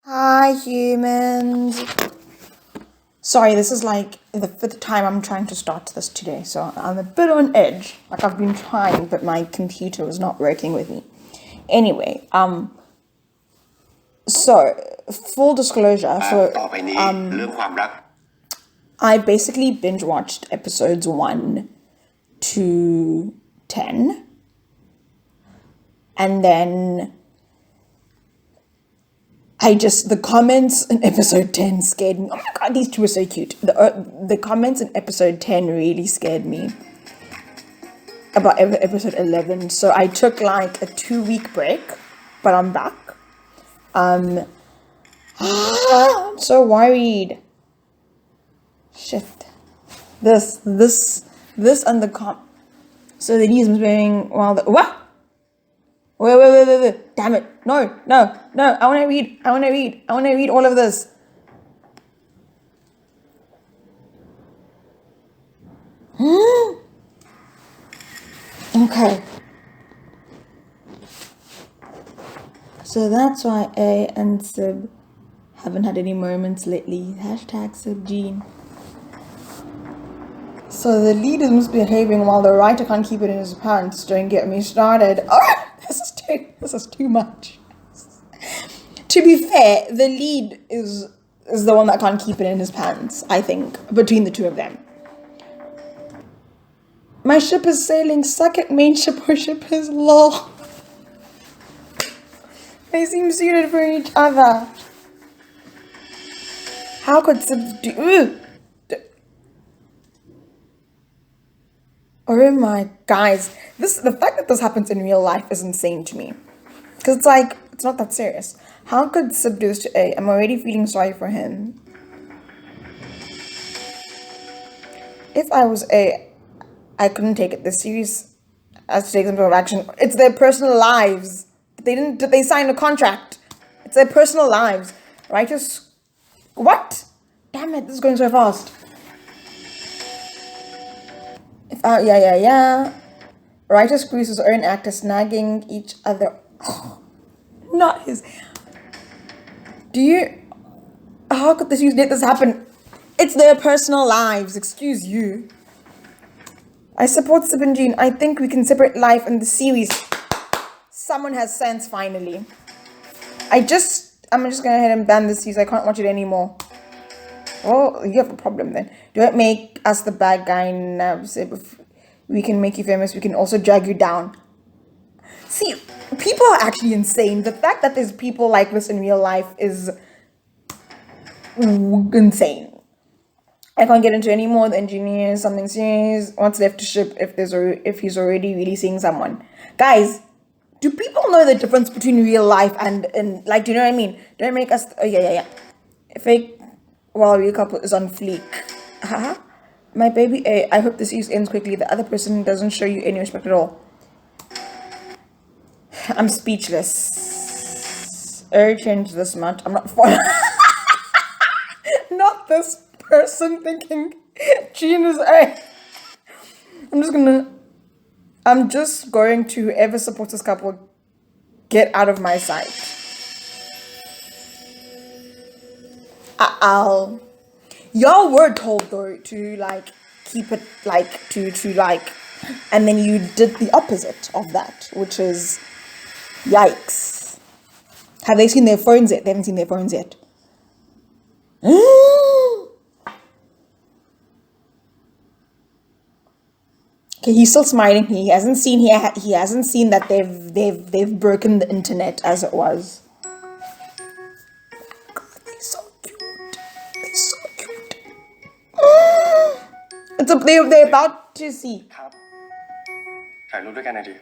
Hi, humans. Sorry, this is like the fifth time I'm trying to start this today, so I'm a bit on edge. Like I've been trying, but my computer was not working with me. Anyway, so full disclosure, ต่อไปนี้เรื่องความรัก I basically binge watched episodes 1 to 10, and then the comments in episode 10 scared me. Oh my god, these two are so cute. The comments in episode 10 really scared me about episode 11. So I took like a 2-week break, but I'm back. I'm so worried. Shit. This and the so the leaves was wearing while the what? Wait. Damn it. No. I want to read all of this. Okay. So that's why A and Sib haven't had any moments lately. #SibGene. So the lead is misbehaving while the writer can't keep it in his pants. Don't get me started. Oh, this is too much. To be fair, the lead is the one that can't keep it in his pants, I think, between the two of them. My ship is sailing. Suck it, main ship or ship is lol. They seem suited for each other. How could Sib do? Oh my guys, the fact that this happens in real life is insane to me. Because it's like, it's not that serious. How could Sib do this to A? I'm already feeling sorry for him. If I was A, I couldn't take it. The series has to take some sort of action. It's their personal lives. They signed a contract. It's their personal lives. Writers, what? Damn it, this is going so fast. Yeah. Writer screws his own actor, snagging each other. Oh, not his. How could let this happen? It's their personal lives, excuse you. I support Sib and Gene. I think we can separate life and the series. Someone has sense finally. I'm just gonna head and ban this series. I can't watch it anymore. Oh, you have a problem then. Don't make us the bad guy now. If we can make you famous, we can also drag you down. See, people are actually insane. The fact that there's people like this in real life is insane. I can't get into any more. The engineer, something serious. What's left to ship if he's already really seeing someone? Guys, do people know the difference between real life and like, do you know what I mean? Don't make us. Oh yeah. Fake. While real couple is on fleek. Haha. My baby A, I hope the series ends quickly. The other person doesn't show you any respect at all. I'm speechless. Change this much. I'm not following. Not this person thinking Gene is A. I'm just going to whoever supports this couple, get out of my sight. Y'all were told though to like keep it like to like, and then you did the opposite of that, which is yikes. Have they seen their phones yet? They haven't seen their phones yet. Okay, he's still smiling. He hasn't seen that they've broken the internet as it was. They're about to see. ครับถ่ายรูปด้วยกันหน่อยดิ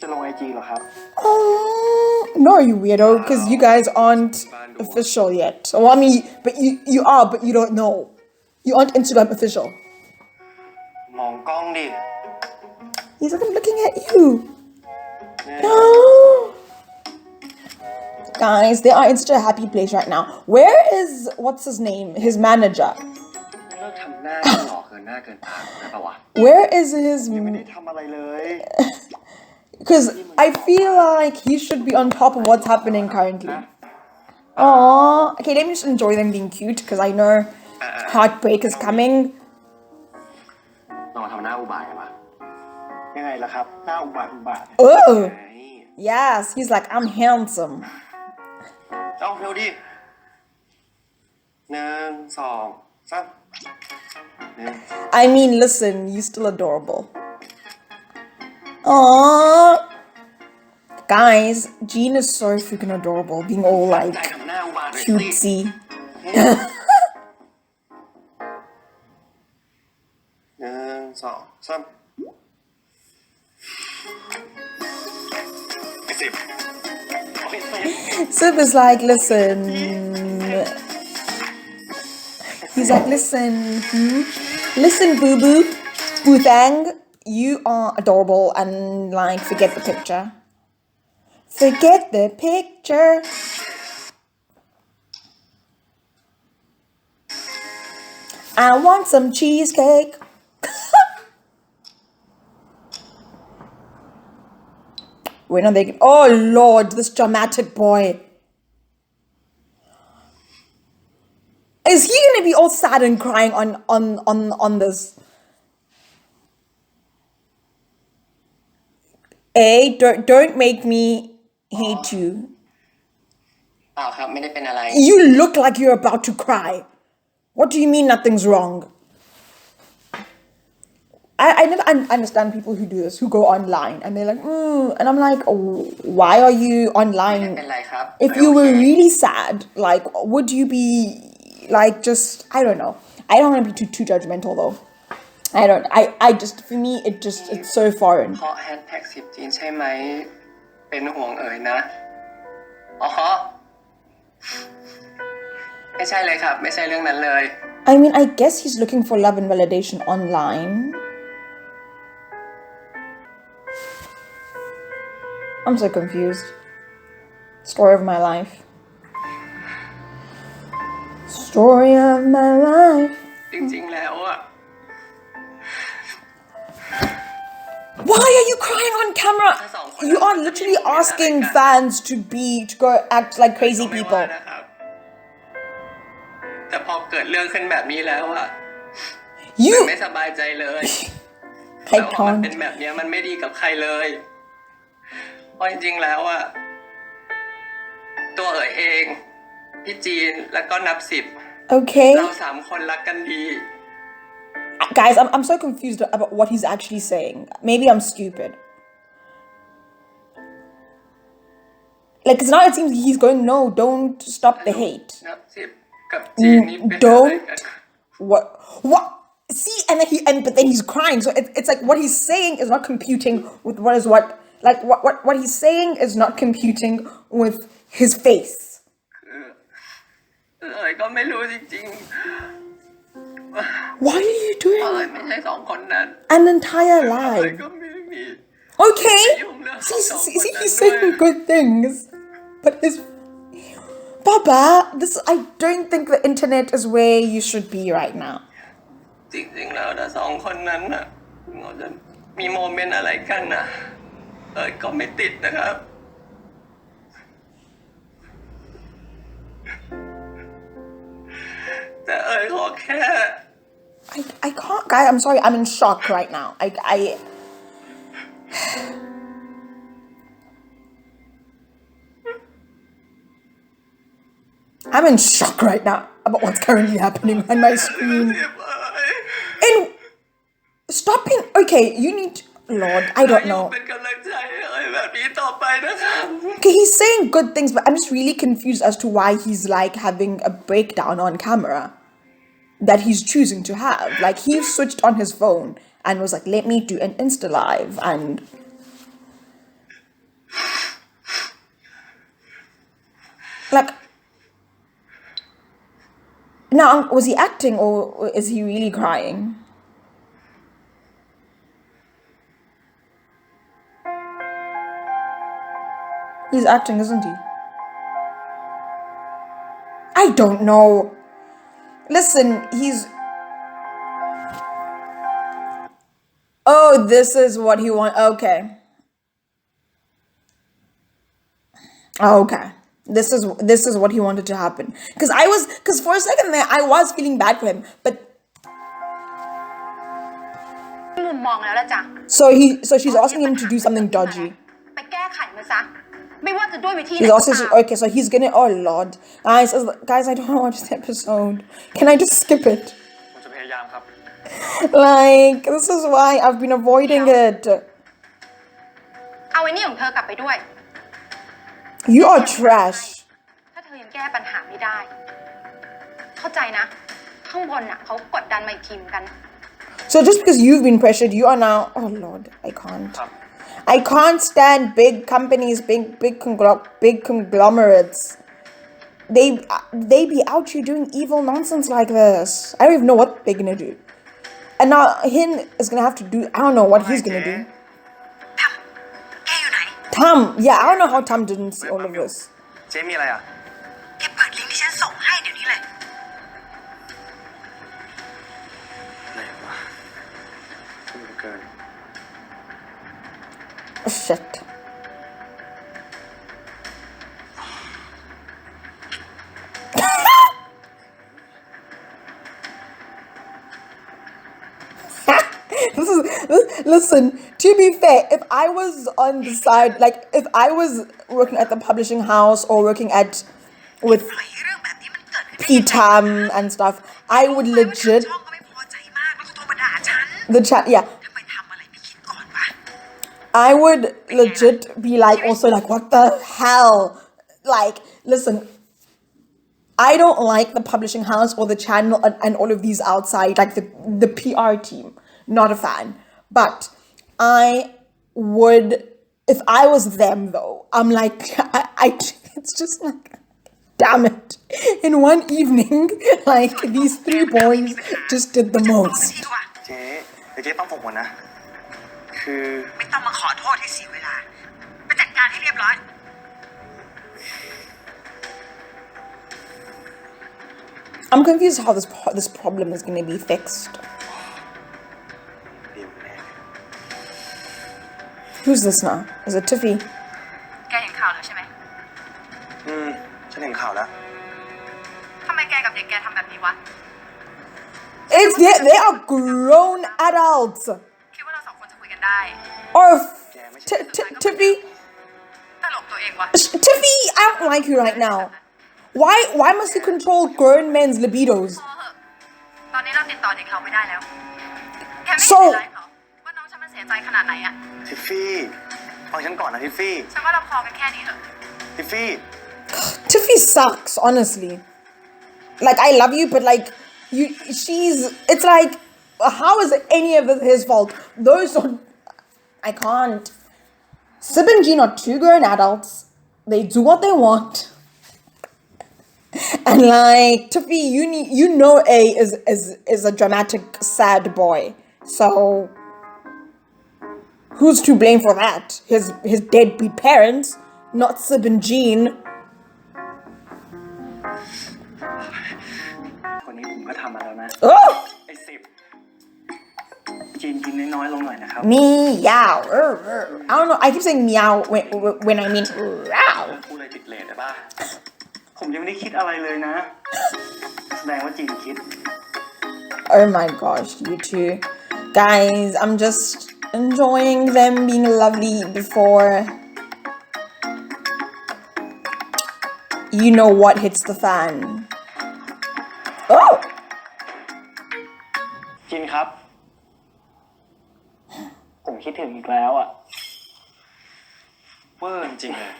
จะลง IG เหรอครับ No, you weirdo, because you guys aren't official yet. Well, I mean, but you are, but you don't know. You aren't Instagram official. มองกล้องดิ He's like, I'm looking at you. Guys, they are in such a happy place right now. Where is, what's his name? His manager. เลิกทำหน้าเกินหล่อเกินหน้าเกินตาได้ปะวะ Where is his... ไม่ได้ทำอะไรเลย Because I feel like he should be on top of what's happening currently. Oh, okay, let me just enjoy them being cute because I know heartbreak is coming. ลองทำหน้าอุบาทกันมายังไงล่ะครับ หน้าอุบาทOh, ไง yes, he's like, I'm handsome. เอาเร็วดิหนึ่งสองสามหนึ่ง I mean, listen, you're still adorable. Aww. Guys, Jean is so freaking adorable, being all ใจ like ทำหน้าอุบาทหน่อยสิ cutesy. หนึ่งสองสามไอ้สิบโอ้ย Sib is like, listen. He's like, listen, listen, boo boo, boo thang, you are adorable and like, forget the picture. Forget the picture. I want some cheesecake. When are they? Oh Lord, this dramatic boy. Is he gonna be all sad and crying on this? Don't make me hate you. เปล่าครับไม่ได้เป็นอะไร You look like you're about to cry. What do you mean nothing's wrong? I never understand people who do this, who go online and they're like, and I'm like, oh, why are you ไม่ online? เป็นไรครับ If you were really sad, like, would you be like just, I don't know. I don't want to be too judgmental though. I just, for me, it's so foreign. เพราะแฮชแท็กสิบจีนใช่ไหมเป็นห่วงเอ๋ยนะอ๋อไม่ใช่เลยครับไม่ใช่เรื่องนั้นเลย I mean, I guess he's looking for love and validation online. I'm so confused. Story of my life. Story of my life. จริงๆแล้วอะ Why are you crying on camera? You are literally asking fans to go act like crazy ไม่ว่า people. นะครับแต่พอเกิดเรื่องขึ้นแบบนี้แล้วอะ You ไม่สบายใจเลย I แต่ว่ามันเป็น can't. แบบนี้มันไม่ดีกับใครเลยเพราะจริงๆแล้วอะตัวเอ๋ยเองพี่จีนแล้วก็นับสิบ Okay. เราสามคนรักกันดี Guys, I'm so confused about what he's actually saying. Maybe I'm stupid. Like, 'cause now it seems he's going, no, don't stop the hate. นับสิบกับจีนนี่เป็นอะไร Don't. กัน What? See, but then he's crying. So it's like what he's saying is not computing with what he's saying is not computing with his face. เอ๋ยก็ไม่รู้จริง Why are you ๆ doing เอ๋ยไม่ใช่สองคนนั้น an entire เอ๋ย live? ก็ไม่มี Okay. See, he's saying good things, but his Baba, I don't think the internet is where you should be right now. จริงๆแล้วถ้าสองคนนั้นน่ะเราจะมีโมเมนต์อะไรกันน่ะเอ๋ยก็ไม่ติดนะครับ แต่เอ๋ยขอแค่ I can't, guys. I'm sorry. I'm in shock right now. I'm in shock right now about what's currently happening on my screen. เจ็บเอ๋ย And stop being okay. You need, Lord. I don't อยู่ know. เป็นกำลังใจให้เอ๋ยแบบนี้ต่อไปนะครับ Okay, he's saying good things, but I'm just really confused as to why he's like having a breakdown on camera that he's choosing to have. Like he switched on his phone and was like, "Let me do an Insta live," and like. Now, was he acting or is he really crying? He's acting, isn't he? I don't know. Listen, Oh, this is what he wants. Okay. Okay. This is what he wanted to happen. Because for a second there, I was feeling bad for him. But มุมมองแล้วละจ้ะ so she's asking him to do something dodgy. ไปแก้ไขมันซะไม่ว่าจะด้วยวิธีไหน She's ก็ also ตาม okay. So he's gonna. Oh Lord, guys, I don't want to watch this episode. Can I just skip it? ผมจะพยายามครับ Like, this is why I've been avoiding it. เอาไอ้นี่ของเธอกลับไปด้วย You are trash. ถ้าเธอยังแก้ปัญหาไม่ได้ เข้าใจนะ ข้างบนน่ะเขากดดันมาอีกทีมกัน So just because you've been pressured, you are now. Oh Lord, I can't. ครับ I can't stand big companies, big conglomerates. They be out here doing evil nonsense like this. I don't even know what they're gonna do. And now Hin is gonna have to do. I don't know what he's gonna do. แกอยู่ไหน Tam, yeah, I don't know how Tam didn't see all of this. เจ๊มีอะไรอ่ะ แกเปิดลิงก์ที่ฉันส่งให้เดี๋ยวนี้เลย ไหนวะเกิน Oh, shit. Listen, to be fair, if I was on the side, like if I was working at the publishing house or working with ปล่อยให้เรื่องแบบนี้มันเกิดขึ้น P-Tam and stuff, I would legit ช่องก็ไม่พอใจมากแล้วก็โทรมาด่าฉัน the chat, yeah, ทำไมทำอะไรไม่คิดก่อนวะ I would legit be like also like what the hell? Like, listen, I don't like the publishing house or the channel and all of these outside, like the PR team. Not a fan. But I would, if I was them though, I'm like, it's just like, damn it. In one evening, like these three boys just did the most. เจ๊เดี๋ยวเจ๊ปั๊มผมก่อนนะ คือ ไม่ต้องมาขอโทษให้เสียเวลา ไปจัดการให้เรียบร้อย I'm confused how this problem is going to be fixed. เดี๋ยวแน่ Who's this now? Is it Tiffy? แกเห็นข่าวแล้วใช่ไหม ฉันเห็นข่าวแล้ว ทำไมแกกับเด็กแกทำแบบนี้วะ They are grown adults. คิดว่าเราสองคนจะคุยกันได้ Or Tiffy, ตลกตัวเองวะ Tiffy, I don't like you right now. Why must you control grown men's libidos? พอเหอะตอนนี้เราติดต่อเด็กเราไม่ได้แล้ว แกไม่เห็น So ไลฟ์เหรอ ว่าน้องฉันมันเสียใจขนาดไหนอะ ทิฟฟี่ฟังฉันก่อนนะทิฟฟี่ ฉันว่าเราพอกันแค่นี้เถอะ ทิฟฟี่ Tiffy sucks, honestly. Like, I love you, but like, it's like, how is any of this his fault? I can't. Sib and Jean are two grown adults. They do what they want. And like, Tiffy, you know A is a dramatic, sad boy. So, who's to blame for that? His deadbeat parents, not Sib and Jean. คนนี้ผมก็ทำมาแล้วนะ Oh! ไอ้สิบจีนกินน้อยๆลงหน่อยนะครับ Meow. I don't know. I keep saying meow when I mean meow. พูดอะไรติดเลทได้ป่ะ ผมยังไม่ได้คิดอะไรเลยนะ แสดงว่าจีนคิด Oh my gosh, you two. Guys, I'm just enjoying them being lovely before you know what hits the fan. Oh! จินครับ ผมคิดถึงอีกแล้วอ่ะเวอร์จริงเลย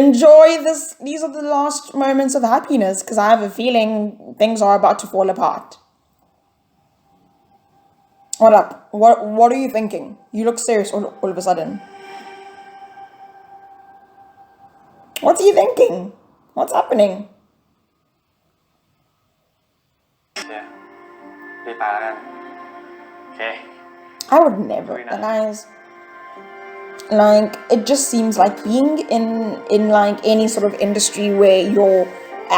Enjoy this. These are the last moments of happiness because I have a feeling things are about to fall apart. What up? What are you thinking? You look serious all of a sudden. What's he thinking? What's happening? เดี๋ยวรีบไปแล้วกันโอเค I would never, guys. Like, it just seems like being in like any sort of industry where your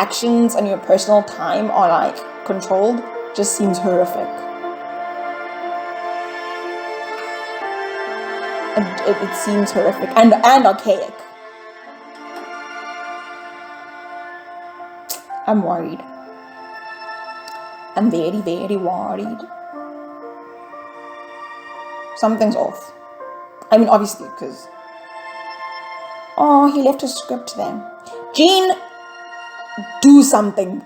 actions and your personal time are like controlled just seems horrific. it seems horrific and archaic. I'm worried. I'm very, very worried. Something's off. I mean, obviously, because... Oh, he left his script there. Gene, do something.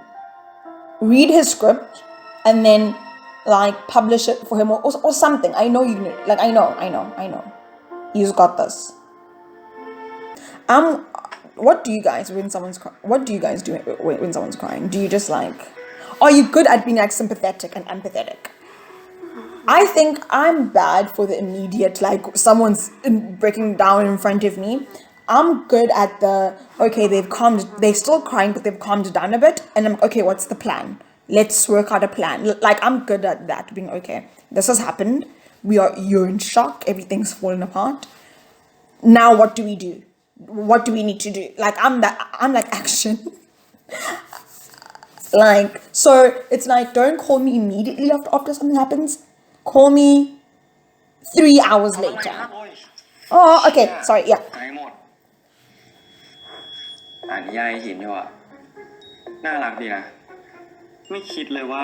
Read his script and then, like, publish it for him or something. I know you know. Like, I know. He's got this. What do you guys when someone's what do you guys do when someone's crying? Do you just like, are you good at being like sympathetic and empathetic? I think I'm bad for the immediate, like someone's breaking down in front of me. I'm good at the, okay, they're still crying, but they've calmed down a bit. And I'm, okay, what's the plan? Let's work out a plan. Like, I'm good at that, being, okay, this has happened. You're in shock. Everything's fallen apart. Now, what do we do? What do we need to do? Like, I'm like action. Like, so it's like, don't call me immediately after something happens. Call me 3 hours later. Oh, okay. Sorry. Yeah. อ่านนิยายหินอยู่อ่ะน่ารักดีนะไม่คิดเลยว่า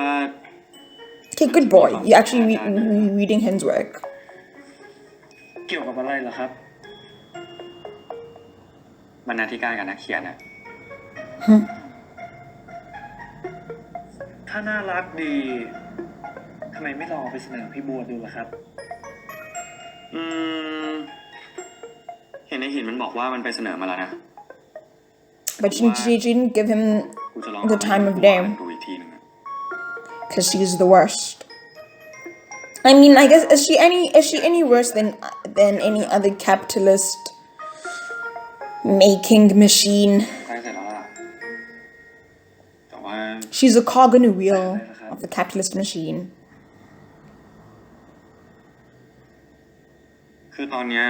Okay, good boy. You actually reading his work. เกี่ยวกับอะไรเหรอครับบรรณาธิการกับนักเขียนอ่ะถ้าน่ารักดีทำไมไม่ลองเอาไปเสนอพี่บัวดูล่ะครับเห็นในหินมันบอกว่ามันไปเสนอมาแล้วนะ But she didn't give him the time of day. Because she's the worst. I mean, I guess is she any worse than any other capitalist making machine? She's a cog in a wheel of the capitalist machine. คือตอนเนี้ย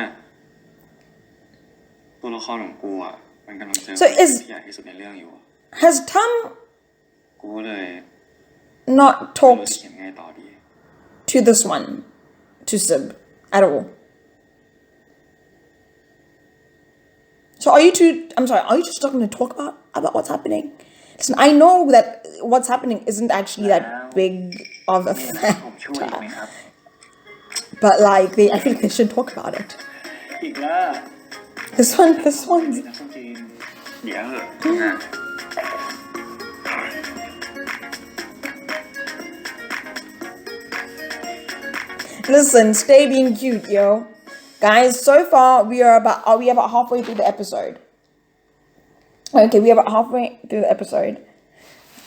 ตัวละครของกูอ่ะมันกำลังเจอ So ที่ใหญ่ที่สุดในเรื่องอยู่ Has Tom กูเลย not talked เขียนไงต่อดี to this one, to Sib, at all? So are you just not going to talk about what's happening? Listen, I know that what's happening isn't actually that big of a factor. But like, I feel like they should talk about it. อีกแล้ว This one. นักส้มจีนเดี๋ยวเหอะ Listen, stay being cute, yo. Guys, so far are we about halfway through the episode? Okay, we're about halfway through the episode.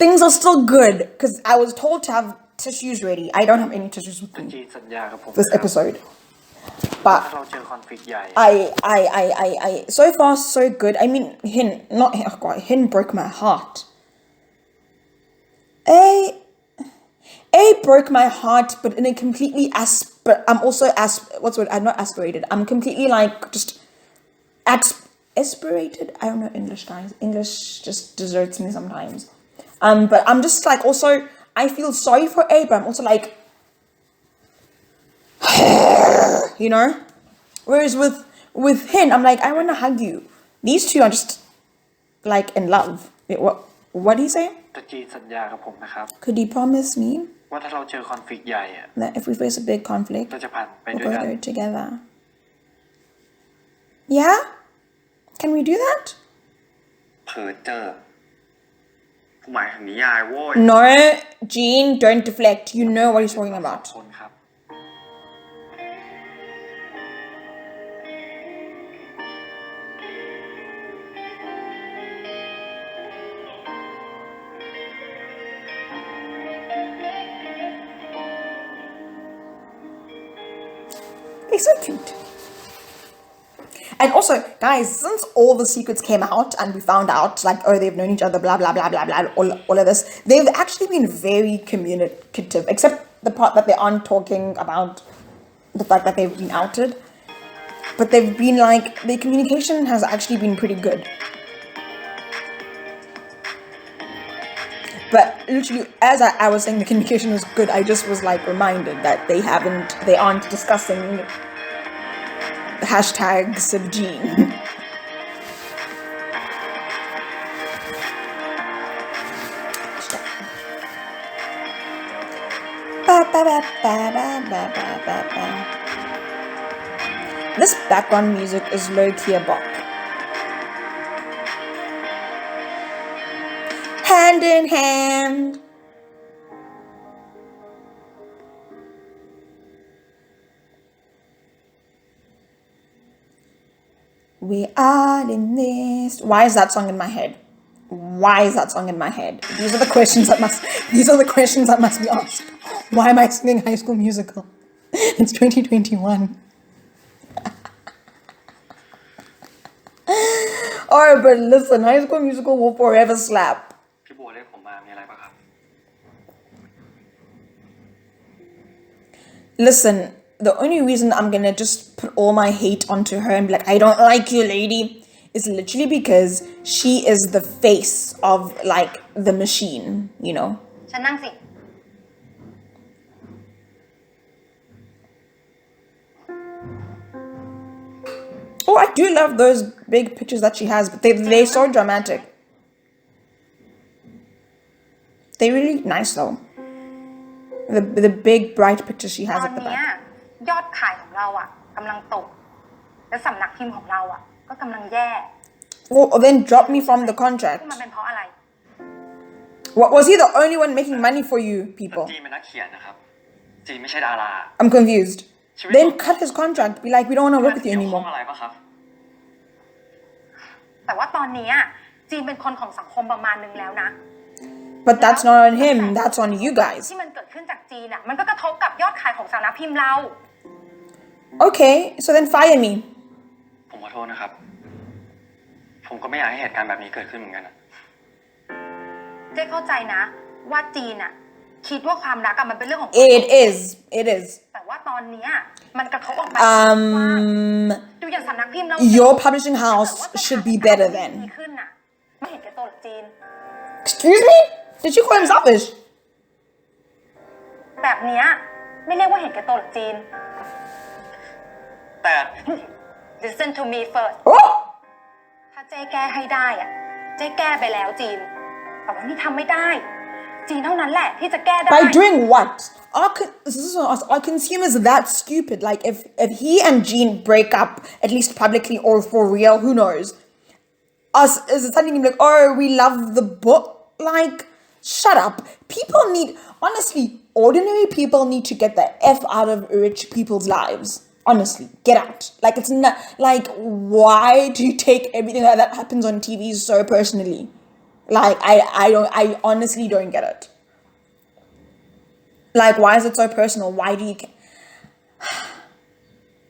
Things are still good, because I was told to have tissues ready. I don't have any tissues with me this episode. But I so far so good. I mean, Hin broke my heart. A broke my heart, but in a completely I'm also I'm not aspirated. I'm completely like just aspirated. I don't know English, guys. English just deserts me sometimes. But I'm just like also I feel sorry for A, but I'm also like you know? Whereas with Hin, I'm like, I want to hug you. These two are just like in love. Wait, what did he say? ตะจีสัญญากับผมนะครับ Could he promise me ว่าถ้าเราเจอคอนฟลิกต์ใหญ่อะ that if we face a big conflict, เราจะผ่านไป we'll ด้วย go กัน through it together? Yeah? Can we do that? เผลอเจอผู้หมายถึงนิยายโว้ย No, Gene, don't deflect. You know what he's talking about. คนครับ He's so cute. And also, guys, since all the secrets came out and we found out, like, oh, they've known each other, blah, blah, blah, blah, blah, all of this, they've actually been very communicative, except the part that they aren't talking about the fact that they've been outed. But they've been like, their communication has actually been pretty good. But literally, as I was saying the communication was good, I just was like reminded that they aren't discussing Hashtag Subgene. This background music is low-key a bop. Hand in hand. We are in this. Why is that song in my head? Why is that song in my head? These are the questions that must be asked. Why am I singing High School Musical? It's 2021. Oh, but listen, High School Musical will forever slap. พี่บัวเรียกผมมามีอะไรปะครับ Listen, the only reason I'm gonna just put all my hate onto her and be like, I don't like you, lady, is literally because she is the face of, like, the machine, you know? ฉันนั่งสิ Oh, I do love those big pictures that she has, but they're so dramatic. They're really nice, though. The big, bright pictures she ต has อน at the เนี้ย back. ยอดขายของเราอ่ะกำลังตก และสำนักพิมพ์ของเราอ่ะก็กำลังแย่ Oh, then drop me from the ที่ contract. มันเป็นเพราะอะไร What, was he the only one making money for you, แต่ people? จีนเป็นนักเขียนนะครับ จีนไม่ใช่ดารา I'm confused. Then cut his contract. Be like, we don't want to work with you เกี่ยวข้อง anymore. อะไรปะครับ แต่ว่าตอนเนี้ยจีนเป็นคนของสังคมประมาณนึงแล้วนะ But that's not on him. That's on you guys. ที่มันเกิดขึ้นจากจีนอ่ะมันก็กระทบกับยอดขายของสำนักพิมพ์เรา Okay, so then fire me. ผมขอโทษนะครับ ผมก็ไม่อยากให้เหตุการณ์แบบนี้เกิดขึ้นเหมือนกันอะ เจ๊เข้าใจนะว่าจีนอ่ะคิดว่าความรักอะมันเป็นเรื่องของ It is. It is. แต่ว่าตอนเนี้ยมันกระทบออกไป ดูอย่างสำนักพิมพ์เรา Your publishing house should be better ดี then. ขึ้นน่ะไม่เห็นแก่ตัวหรอกจีน Excuse me? Did you call him selfish? แบบเนี้ยไม่เรียกว่าเห็นแก่ตัวหรอกจีน แต่ Listen to me first Oh! ถ้าเจ๊แก้ให้ได้อะเจ๊แก้ไปแล้วจีน แต่ว่านี่ทำไม่ได้ จีนเท่านั้นแหละที่จะแก้ได้ By doing what? This is what our consumers are that stupid. Like, if he and Jean break up, at least publicly or for real, who knows? Us is suddenly like, oh, we love the book. Like, shut up. People need, honestly, ordinary people need to get the F out of rich people's lives. Honestly, get out. Like, it's not, like, why do you take everything that happens on TV so personally? Like, I honestly don't get it. Like, why is it so personal? Why do you care?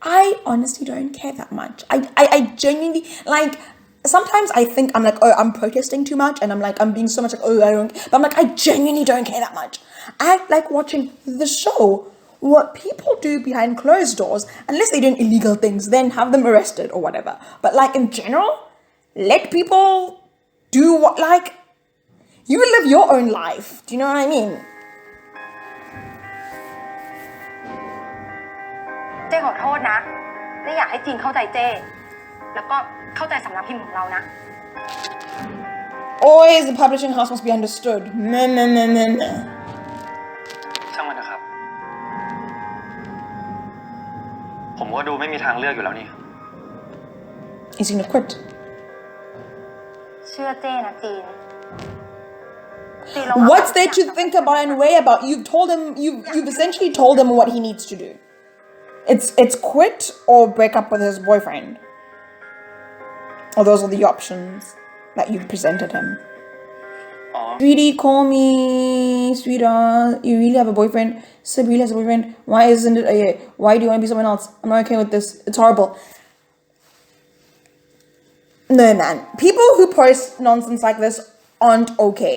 I honestly don't care that much. I genuinely, like, sometimes I think I'm like, oh, I'm protesting too much, and I'm like, I'm being so much like, oh, I don't, but I'm like, I genuinely don't care that much. I like watching the show. What people do behind closed doors, unless they're doing illegal things, then have them arrested or whatever. But like in general, let people do what, like, you live your own life. Do you know what I mean? เจ๊ขอโทษนะเจ๊อยากให้จีนเข้าใจเจ๊แล้วก็เข้าใจสำนักพิมพ์ของเรานะ Always the publishing house must be understood. Meh, meh, meh, meh, meh. ช่างมันเถอะครับ ผมว่าดูไม่มีทางเลือกอยู่แล้วนี่ He's gonna quit. เชื่อเจ๊นะจีน What's there to think about and weigh about? You've told him, you've essentially told him what he needs to do. It's quit or break up with his boyfriend. Or those are the options that you've presented him. Sweetie, call me, sweetheart. You really have a boyfriend? Sib really has a boyfriend? Why isn't it? Why do you want to be someone else? I'm not okay with this. It's horrible. No, man. People who post nonsense like this aren't okay.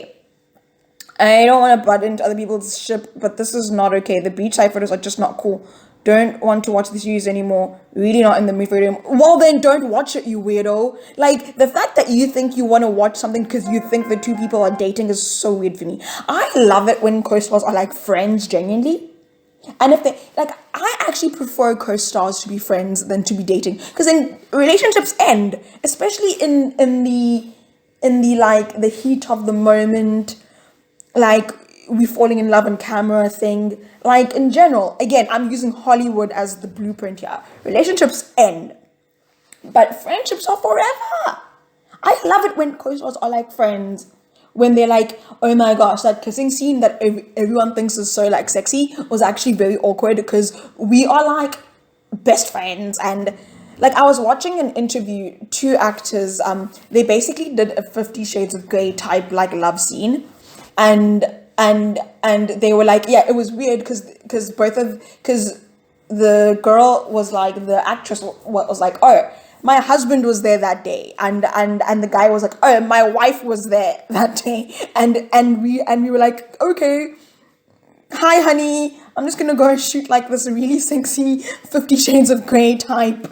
I don't want to butt into other people's shit, but this is not okay. The beach side photos are just not cool. Don't want to watch the series anymore. Really not in the mood for it anymore. Well, then don't watch it, you weirdo. Like, the fact that you think you want to watch something because you think the two people are dating is so weird for me. I love it when co-stars are like friends genuinely. And if they, like, I actually prefer co-stars to be friends than to be dating, because then relationships end, especially in the like the heat of the moment, like we falling in love on camera thing. Like in general, again, I'm using Hollywood as the blueprint here. Relationships end, but friendships are forever. I love it when co-stars are like friends. When they're like, oh my gosh, that kissing scene that everyone thinks is so like sexy was actually very awkward because we are like best friends. And like I was watching an interview, two actors, they basically did a 50 Shades of Grey type like love scene, and they were like, yeah, it was weird because the girl was like, the actress was like, oh, my husband was there that day, and the guy was like, oh, my wife was there that day, and we were like, okay, hi honey, I'm just gonna go and shoot like this really sexy 50 Shades of Grey type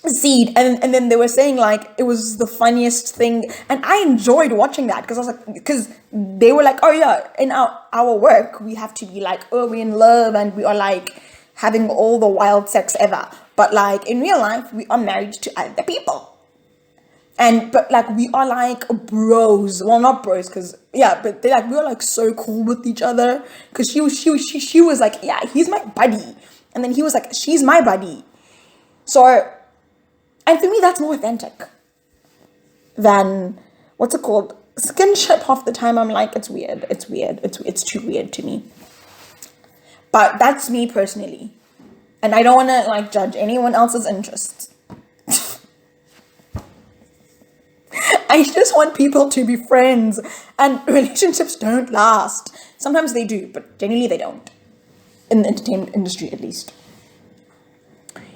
scene. And then they were saying like it was the funniest thing, and I enjoyed watching that because I was like, because they were like, oh yeah, in our work we have to be like, oh, we're in love and we are like having all the wild sex ever, but like in real life we are married to other people, but like we are like bros, well, not bros, because yeah, but they like, we are like so cool with each other, because she was like, yeah, he's my buddy, and then he was like, she's my buddy. So, and for me that's more authentic than, what's it called, skinship. Half the time I'm like, it's weird, it's too weird to me. But that's me personally, and I don't want to like judge anyone else's interests. I just want people to be friends, and relationships don't last. Sometimes they do, but generally they don't, in the entertainment industry at least.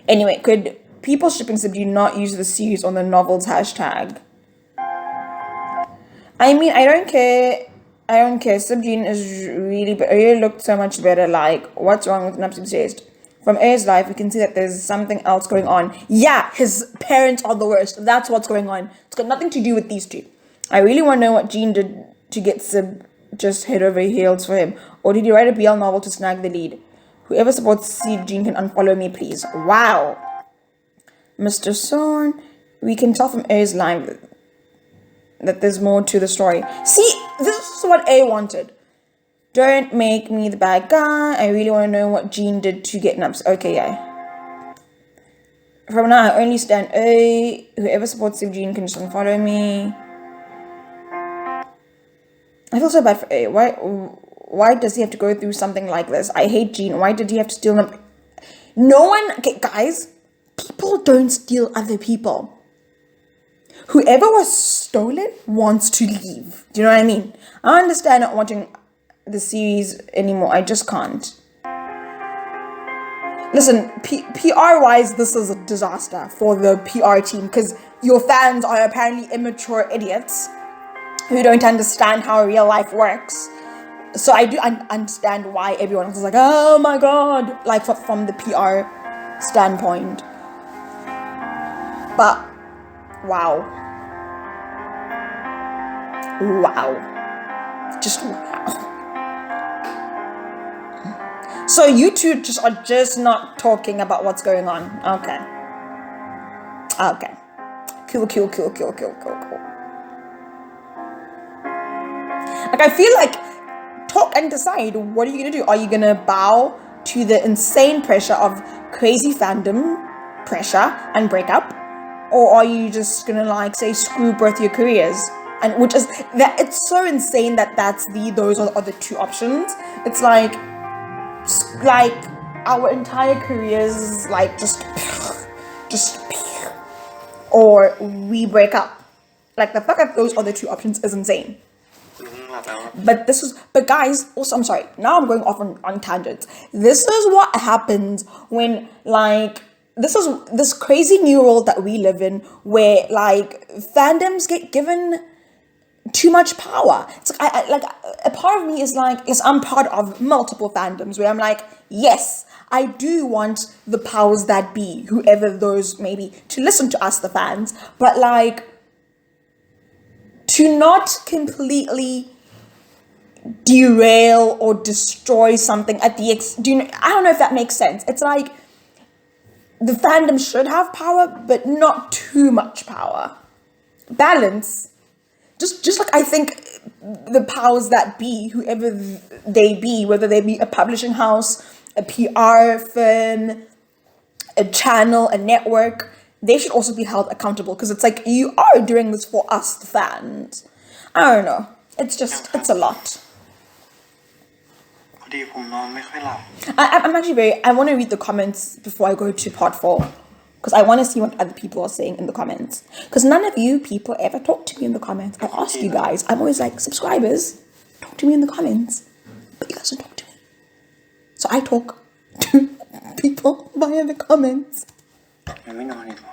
Anyway, could people shipping Subdue not use the series on the novels hashtag? I mean, I don't care. Subjean is really, but Arya looked so much better. Like, what's wrong with Napsim's taste? From Arya's life, we can see that there's something else going on. Yeah, his parents are the worst. That's what's going on. It's got nothing to do with these two. I really want to know what Jean did to get Sib just head over heels for him. Or did he write a BL novel to snag the lead? Whoever supports Jean can unfollow me, please. Wow. Mr. Sorn, we can tell from Arya's life that there's more to the story. See, this is what A wanted. Don't make me the bad guy. I really want to know what Jean did to get Naps. Okay, yeah. From now, I only stand A. Whoever supports Jean can just unfollow me. I feel so bad for A. Why does he have to go through something like this? I hate Jean. Why did he have to steal them? No one... Okay, guys. People don't steal other people. Whoever was stolen wants to leave. Do you know what I mean? I understand not watching the series anymore. I just can't. Listen, PR-wise, this is a disaster for the PR team, because your fans are apparently immature idiots who don't understand how real life works. So I do understand why everyone else is like, oh my god, like from the PR standpoint. But wow. Just wow. So you two are just not talking about what's going on. Okay. Cool. Like, I feel like, talk and decide. What are you gonna do? Are you gonna bow to the insane pressure of crazy fandom pressure and break up? Or are you just gonna like say screw both your careers? And which is that it's so insane that those are the two options. It's like our entire careers like just or we break up. Like the fact that those are the two options is insane. But guys, also, I'm sorry, now I'm going off on tangents. This is what happens when like this crazy new world that we live in, where like fandoms get given too much power. It's like, I like a part of me is like, yes, I'm part of multiple fandoms where I'm like, yes, I do want the powers that be, whoever those may be, to listen to us, the fans, but like to not completely derail or destroy something at the I don't know if that makes sense. It's like the fandom should have power, but not too much power. Balance. Just like I think the powers that be, whoever they be, whether they be a publishing house, a PR firm, a channel, a network, they should also be held accountable, because it's like, you are doing this for us, the fans. I don't know. It's a lot. พอดีผมนอนไม่ค่อยหลับ I'm actually I want to read the comments before I go to part 4, because I want to see what other people are saying in the comments, because none of you people ever talk to me in the comments. I ask you guys, I'm always like, subscribers, talk to me in the comments, but you guys don't talk to me, so I talk to people via the comments. ยังไม่นอนอีกเหรอ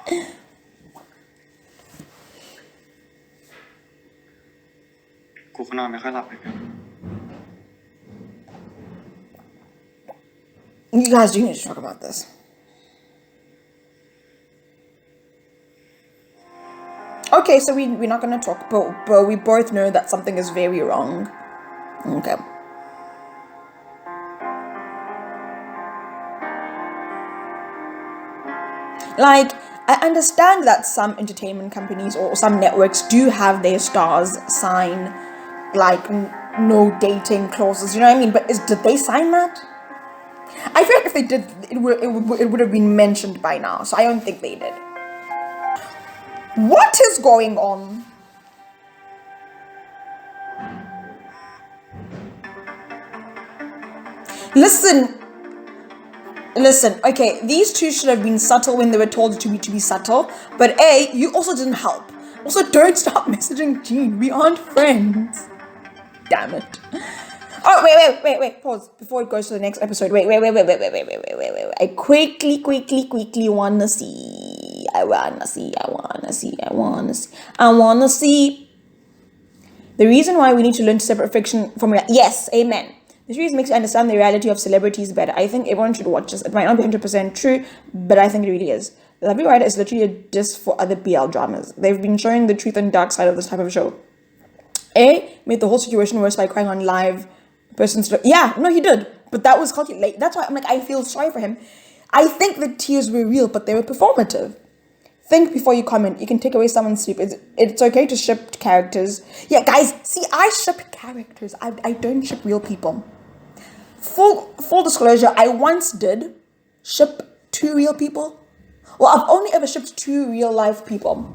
กูก็นอนไม่ค่อยหลับเหมือนกัน You guys do need to talk about this. Okay, so we're not gonna talk, but we both know that something is very wrong. Okay. Like, I understand that some entertainment companies or some networks do have their stars sign, like, no dating clauses, you know what I mean? But did they sign that? I feel like if they did, it would have been mentioned by now, so I don't think they did. What is going on? Listen, okay, these two should have been subtle when they were told to be subtle, but A, you also didn't help. Also, don't stop messaging Jean. We aren't friends. Damn it. Oh, wait, pause. Before it goes to the next episode. Wait. I quickly wanna see. I wanna see. The reason why we need to learn to separate fiction from reality. Yes, amen. This series makes you understand the reality of celebrities better. I think everyone should watch this. It might not be 100% true, but I think it really is. The Lovely Rider is literally a diss for other BL dramas. They've been showing the truth and dark side of this type of show. A made the whole situation worse by crying on live. Yeah, no, he did. But that was calculated. That's why I'm like, I feel sorry for him. I think the tears were real, but they were performative. Think before you comment. You can take away someone's sleep. It's okay to ship characters. Yeah, guys, see, I ship characters. I don't ship real people. Full disclosure, I once did ship 2 real people. Well, I've only ever shipped 2 real life people.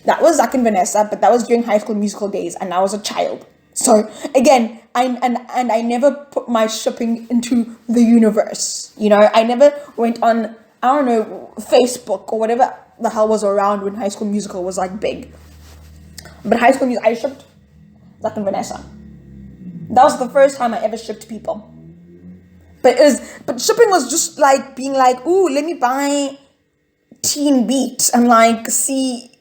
That was Zach and Vanessa, but that was during High School Musical days, and I was a child. So again, I never put my shipping into the universe. You know, I never went on, I don't know, Facebook or whatever the hell was around when High School Musical was like big. But High School Musical, I shipped Zach and Vanessa. That was the first time I ever shipped people. But shipping was just like being like, ooh, let me buy Teen Beat and like see,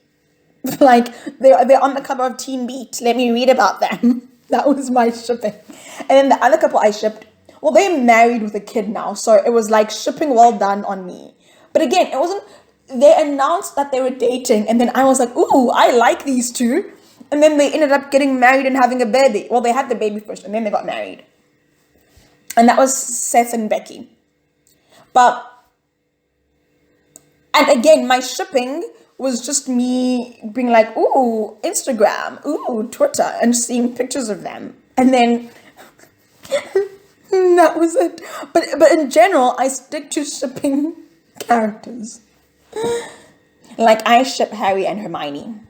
like they're on the cover of Teen Beat. Let me read about them. That was my shipping. And then the other couple I shipped, well, they're married with a kid now, so it was like shipping well done on me. But again, it wasn't. They announced that they were dating, and then I was like, ooh, I like these two. And then they ended up getting married and having a baby. Well, they had the baby first, and then they got married. And that was Seth and Becky. And again, my shipping was just me being like, ooh, Instagram, ooh, Twitter, and seeing pictures of them. And then that was it. But in general, I stick to shipping characters. Like, I ship Harry and Hermione.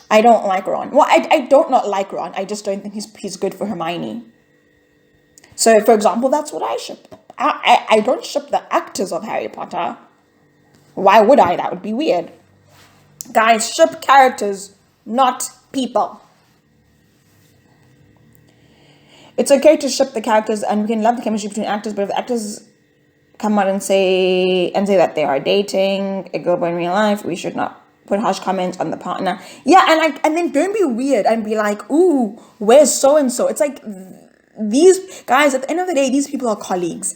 I don't like Ron. Well, I don't not like Ron. I just don't think he's good for Hermione. So, for example, that's what I ship. I don't ship the actors of Harry Potter. Why would I? That would be weird. Guys, ship characters, not people. It's okay to ship the characters, and we can love the chemistry between actors, but if the actors come out and say that they are dating a girl in real life, we should not put harsh comments on the partner. Yeah, and then don't be weird and be like, ooh, where's so-and-so? It's like, these guys, at the end of the day, these people are colleagues.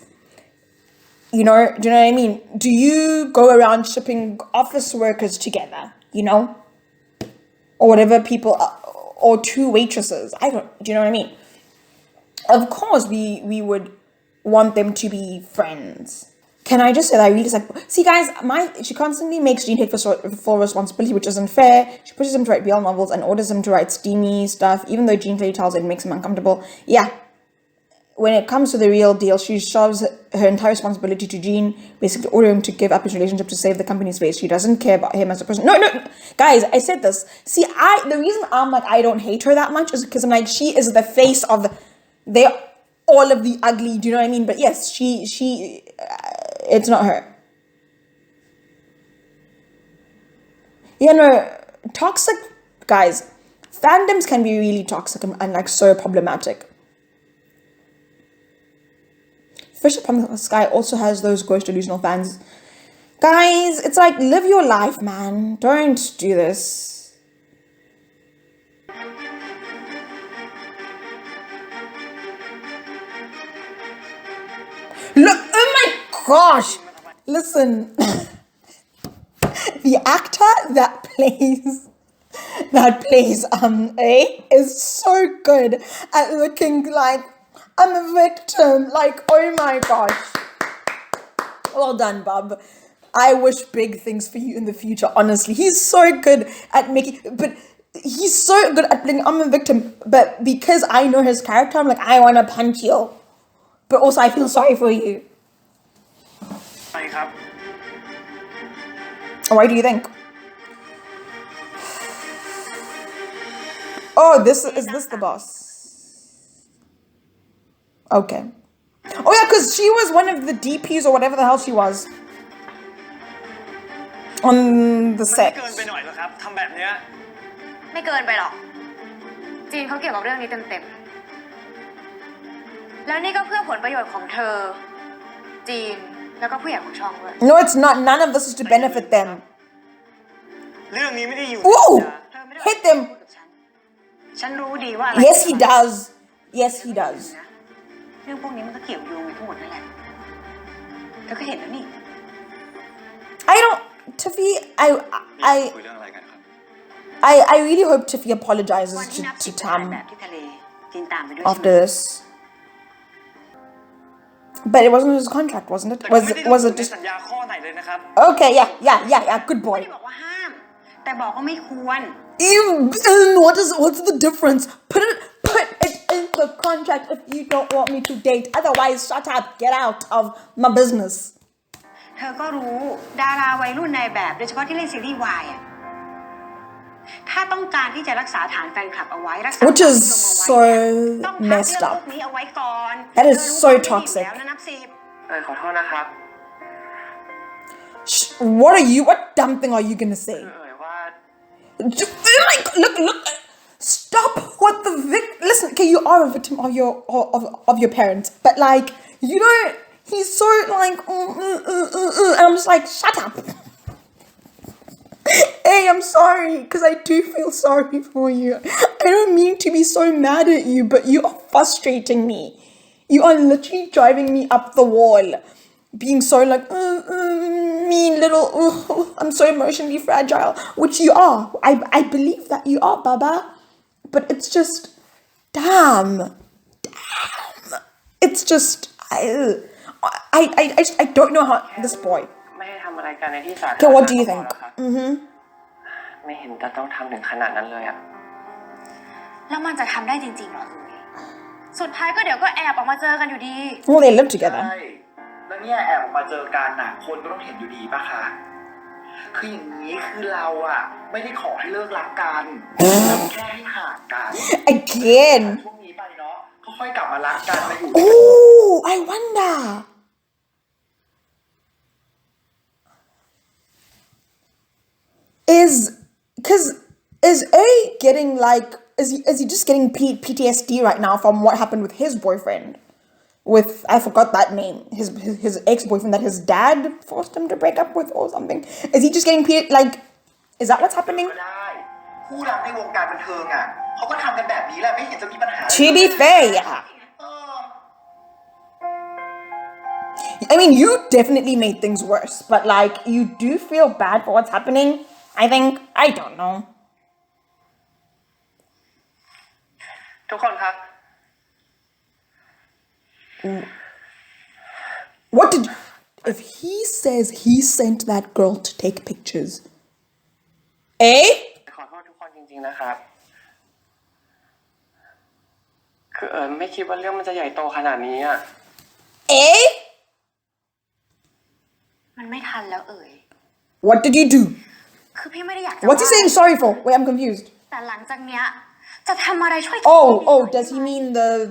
You know, do you know what I mean? Do you go around shipping office workers together, you know? Or whatever people, or 2 waitresses. Do you know what I mean? Of course, we would want them to be friends. Can I just say that I really dislike? See, guys, she constantly makes Jean take full responsibility, which isn't fair. She pushes him to write BL novels and orders him to write steamy stuff, even though Jean clearly tells it makes him uncomfortable. Yeah, when it comes to the real deal, she shoves her entire responsibility to Jean, basically ordering him to give up his relationship to save the company's face. She doesn't care about him as a person. No, guys, I said this. See, the reason I'm like I don't hate her that much is because I'm like she is the face of all of the ugly. Do you know what I mean? But yes, she. It's not her. You know, toxic guys, fandoms can be really toxic and like so problematic. Fish Upon the Sky also has those ghost delusional fans. Guys, it's like live your life, man. Don't do this. Look, oh my gosh! Listen, the actor that plays A is so good at looking like I'm a victim. Like, oh my gosh. Well done, Bob. I wish big things for you in the future, honestly. He's so good at he's so good at playing I'm a victim. But because I know his character, I'm like, I want to punch you. But also, I feel sorry for you. Why do you think? Oh, is this the boss? Okay. Oh yeah, because she was one of the DPs or whatever the hell she was on the set. ไม่เกินไปหรอกจีนเขาเกี่ยวกับเรื่องนี้เต็มๆแล้วนี่ก็เพื่อผลประโยชน์ของเธอจีนแล้วก็ผู้ใหญ่ของช่องด้วย No, it's not. None of this is to benefit them. เรื่องนี้ไม่ได้อยู่ Ooh! Hit them. ฉันรู้ดีว่า Yes, he does. Yes, he does. เรื่องพวกนี้มันก็เกี่ยวโยงกันทั้งหมดนั่นแหละเธอก็เห็นแล้วนี่ I don't, Tiffy. คุยเรื่องอะไรกันครับ I really hope Tiffy apologizes วันที่นับ to สิบ Tam แบบที่ทะเลจีนตามไปด้วย after this. But it wasn't his contract, wasn't it? แต่ก็ไม่ได้ Was ระบุ it ใน just สัญญาข้อไหนเลยนะครับ okay? Yeah. Good ไม่ boy. ได้บอกว่าห้ามแต่บอกว่าไม่ควร What's the difference? Put it in the contract if you don't want me to date. Otherwise, shut up. Get out of my business. เธอก็รู้ดาราวัยรุ่นในแบบโดยเฉพาะที่เล่นซีรีส์วายอะถ้าต้องการที่จะรักษาฐานแฟนคลับเอาไว้รักษา Which is so ต้องพัก messed เรื่อง up. พวกนี้เอาไว้ก่อน That is เธอรู้ so ว่าไม่ดีอยู่ toxic. แล้วนะนับสิบ ขอโทษนะครับ What dumb thing are you gonna say? ว่า Oh my God, look. Stop what the listen, okay, you are a victim of your parents, but like, you know, he's so like, and I'm just like, shut up. Hey, I'm sorry, because I do feel sorry for you. I don't mean to be so mad at you, but you are frustrating me. You are literally driving me up the wall. Being so like, mean little, I'm so emotionally fragile, which you are. I believe that you are, Baba. But it's just, damn. It's just, I don't know how, this boy. ไม่ให้ทำอะไรกันในที่สาธารณะ Okay, what do you think? ไม่เห็นจะต้องทำถึงขนาดนั้นเลยอะ แล้วมันจะทำได้จริงๆเหรอสุดท้ายก็เดี๋ยวก็แอบออกมาเจอกันอยู่ดี Well, they live together. ใช่แล้วเนี่ยแอบออกมาเจอกันน่ะคนก็ต้องเห็นอยู่ดีป่ะคะคืออย่างนี้คือเราอะไม่ได้ขอให้เลิกรักกันเราแค่ให้ห่างกัน Again. ช่วงนี้ไปเนาะค่อยๆกลับมารักกันมาอยู่ Oh, I wonder. Is A getting like, is he just getting PTSD right now from what happened with his boyfriend? With, I forgot that name, his ex-boyfriend that his dad forced him to break up with or something. Is he just getting like, is that what's happening? ก็ได้คู่รักในวงการบันเทิงอะเขาก็ทำกันแบบนี้แหละไม่เห็นจะมีปัญหา To be fair, yeah. เออ I mean, you definitely made things worse, but like, you do feel bad for what's happening. I don't know. ทุกคนครับ What did... If he says he sent that girl to take pictures... Eh? ขอโทษทุกคนจริงๆนะครับ คือไม่คิดว่าเรื่องมันจะใหญ่โตขนาดนี้อ่ะ Eh? มันไม่ทันแล้วเอ่ย What did you do? คือพี่ไม่ได้อยากจะ What's he saying sorry for? Wait, I'm confused. แต่หลังจากเนี้ยจะทำอะไรช่วย Oh, does he mean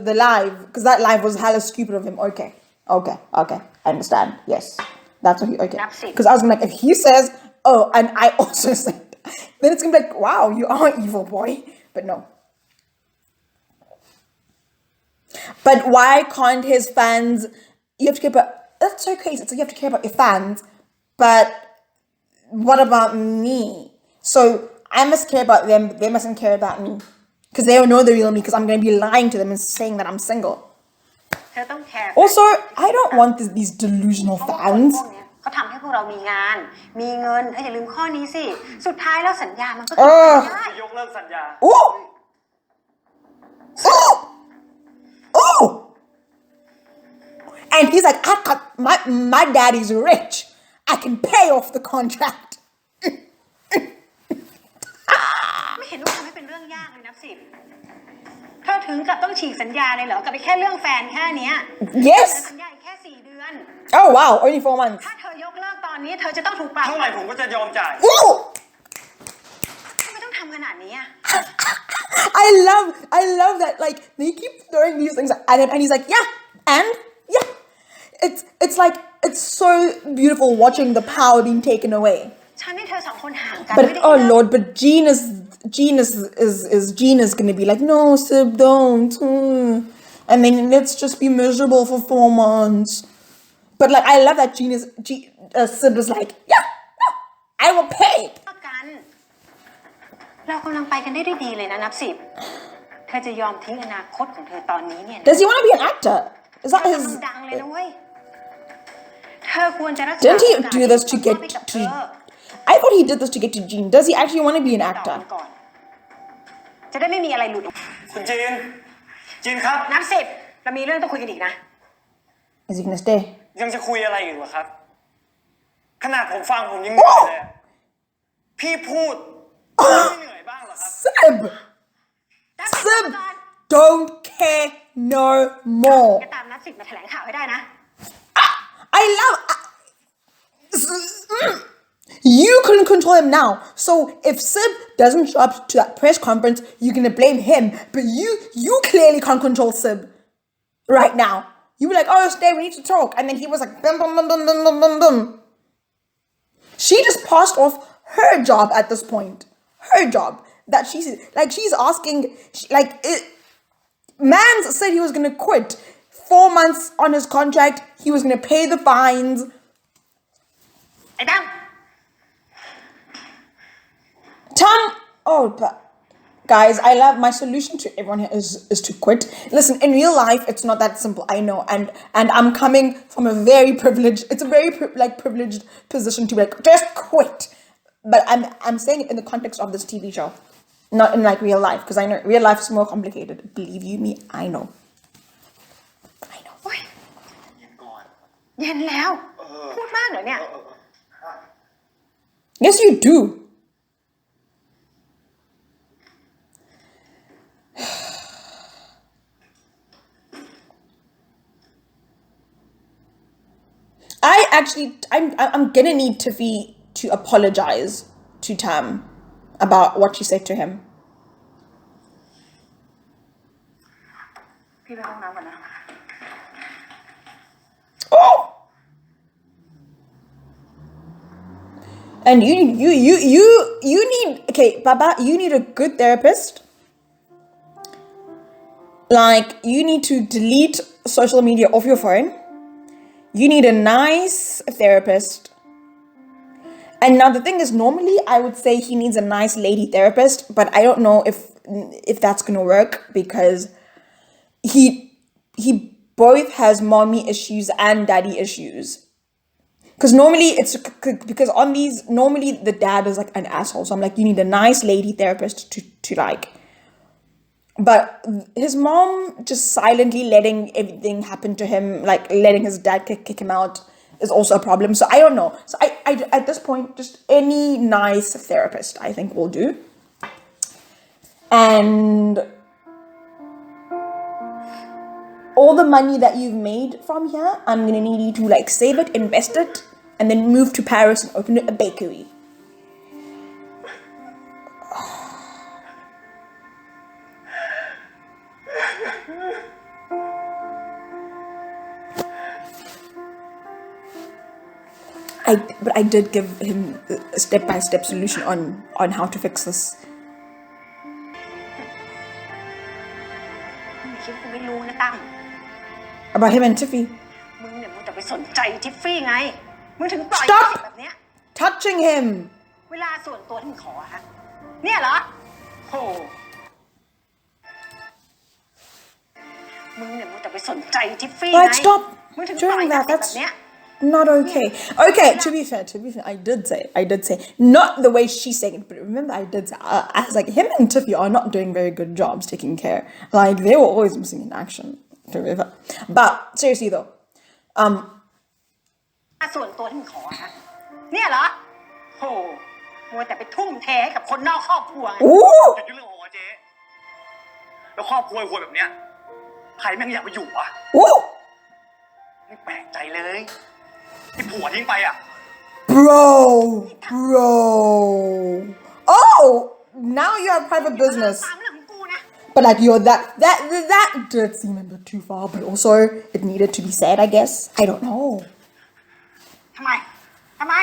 the live? Because that live was hella stupid of him. Okay. I understand. Yes. That's what he... Okay. Because I was like, if he says, oh, and I also said... Then it's gonna be like, wow, you are an evil boy. But no. But why can't his fans... You have to care about... That's so crazy. It's like you have to care about your fans. But what about me? So I must care about them, but they mustn't care about me. Because they don't know the real me, because I'm going to be lying to them and saying that I'm single. เธอต้องแคร์ Also, I don't want these delusional เพราะว่าคน fans. พวกเนี้ยเขาทำให้พวกเรามีงาน มีเงินเธออย่าลืมข้อนี้สิ สุดท้ายแล้วสัญญามันก็คือไม่ได้ ยกเลิกสัญญา Ooh! Ooh! Ooh! And he's like, my daddy's rich. I can pay off the contract. ไม่เห็นว่าทำให้เป็นเรื่องยากเลยนะสิเธอถึงกับต้องฉีกสัญญาเลยเหรอกับไปแค่เรื่องแฟนแค่เนี้ย Yes. สัญญาอีกแค่4 เดือน Oh, wow. Only 4 months. ถ้าเธอยกเลิกตอนนี้เธอจะต้องถูกปรับ เท่าไหร่ผมก็จะยอมจ่าย Ooh! ทำไมต้องทำขนาดนี้อะ I love that, like, they keep throwing these things at him, and he's like, yeah, and, yeah. It's like, it's so beautiful watching the power being taken away. ฉันให้เธอ2 คนห่างกัน But, ไม่ได้ oh เลิก Lord, but Gina's gonna be like, no, Sib, don't. And then let's just be miserable for 4 months. But, like, I love that Sib is like, yeah, no, I will pay. กันเรากำลังไปกันได้ด้วยดีเลยนะนับ10เธอจะยอมทิ้งอนาคตของเธอตอนนี้เนี่ย Does he want to be an actor? Is that เธอกำ his... ลังดังเลยนะเว้ยเธอควรจะรักษา Didn't he do this to โอกาส get ให้กับเธ to... อ I thought he did this to get to Jean. Does he actually want to be an ต่อ actor? ก่อนจะได้ไม่มีอะไรหลุด คุณจีนครับ นับ10เรามีเรื่องต้องคุยกันอีกนะ Is he gonna stay? ยังจะคุยอะไรอีกเหรอครับ ขนาดผมฟังผมยังเหนื่อยเลย พี่พูดไม่เหนื่อยบ้างเหรอครับ Sib! นับ Sib! ก่อน Don't care no more. จะตามนับ10มาแถลงข่าวให้ได้นะ I love... You couldn't control him now. So if Sib doesn't show up to that press conference, you're gonna blame him. But you clearly can't control Sib right now. You were like, oh, stay, we need to talk. And then he was like, bum, bum, bum, bum, bum, bum, bum. She just passed off her job at this point. Her job. That she's asking, Mans said he was gonna quit. 4 months on his contract, he was gonna pay the fines. ไอ้ตั้ม Tom, oh, but guys, I love my solution to everyone here is to quit. Listen, in real life, it's not that simple. I know, and I'm coming from a very privileged. It's a very privileged position to be like, just quit. But I'm saying it in the context of this TV show, not in like real life, because I know real life is more complicated. Believe you me, I know. โอ๊ย เย็นก่อน เย็นแล้ว พูดมากเหรอเนี่ย Yes, you do. I'm gonna need Tiffy to apologize to Tam about what she said to him. พี่ไปห้องน้ำก่อนนะ Oh! And you need, okay, Baba, you need a good therapist. Like, you need to delete social media off your phone. You need a nice therapist. And now the thing is, normally I would say he needs a nice lady therapist, but I don't know if that's gonna work because he both has mommy issues and daddy issues. Because normally normally the dad is like an asshole. So I'm like, you need a nice lady therapist to like but his mom just silently letting everything happen to him, like letting his dad kick him out, is also a problem. So I don't know. So I at this point, just any nice therapist I think will do. And all the money that you've made from here, I'm gonna need you to like save it, invest it, and then move to Paris and open a bakery. But I did give him a step-by-step solution on how to fix this. ไม่คิดกูไม่รู้นะตั้ม About him and Tiffy. มึงเนี่ยมึงจะไปสนใจทิฟฟี่ไง มึงถึงปล่อย Stop ให้แบบเนี้ย touching him. เวลาส่วนตัวที่มึงขอฮะ เนี่ยเหรอโหมึงเนี่ยมึงจะไปสนใจทิฟฟี่ไง Like stop มึงถึงปล่อย doing ให้ that. แบบ That's เนี้ย not okay. Okay, to be fair, I did say, not the way she's saying it, but remember I did say, I was like, him and Tiffy are not doing very good jobs taking care. Like, they were always missing in action. But, seriously though, ส่วนตัวที่มึงขอฮะ เนี่ยเหรอโหมัวแต่ไปทุ่มเทให้กับคนนอกครอบครัวไง ooh, จะยุ่งเรื่องของเจ๊แล้วครอบครัวคนแบบเนี้ยใครแม่งอยากมาอยู่อ่ะ ooh, ไม่แปลกใจเลยที่ผัวทิ้งไปอ่ะ bro, oh, now you have private business. ตามเรื่องของกูนะ But like that did seem a bit too far, but also it needed to be said, I guess. I don't know. ทำไม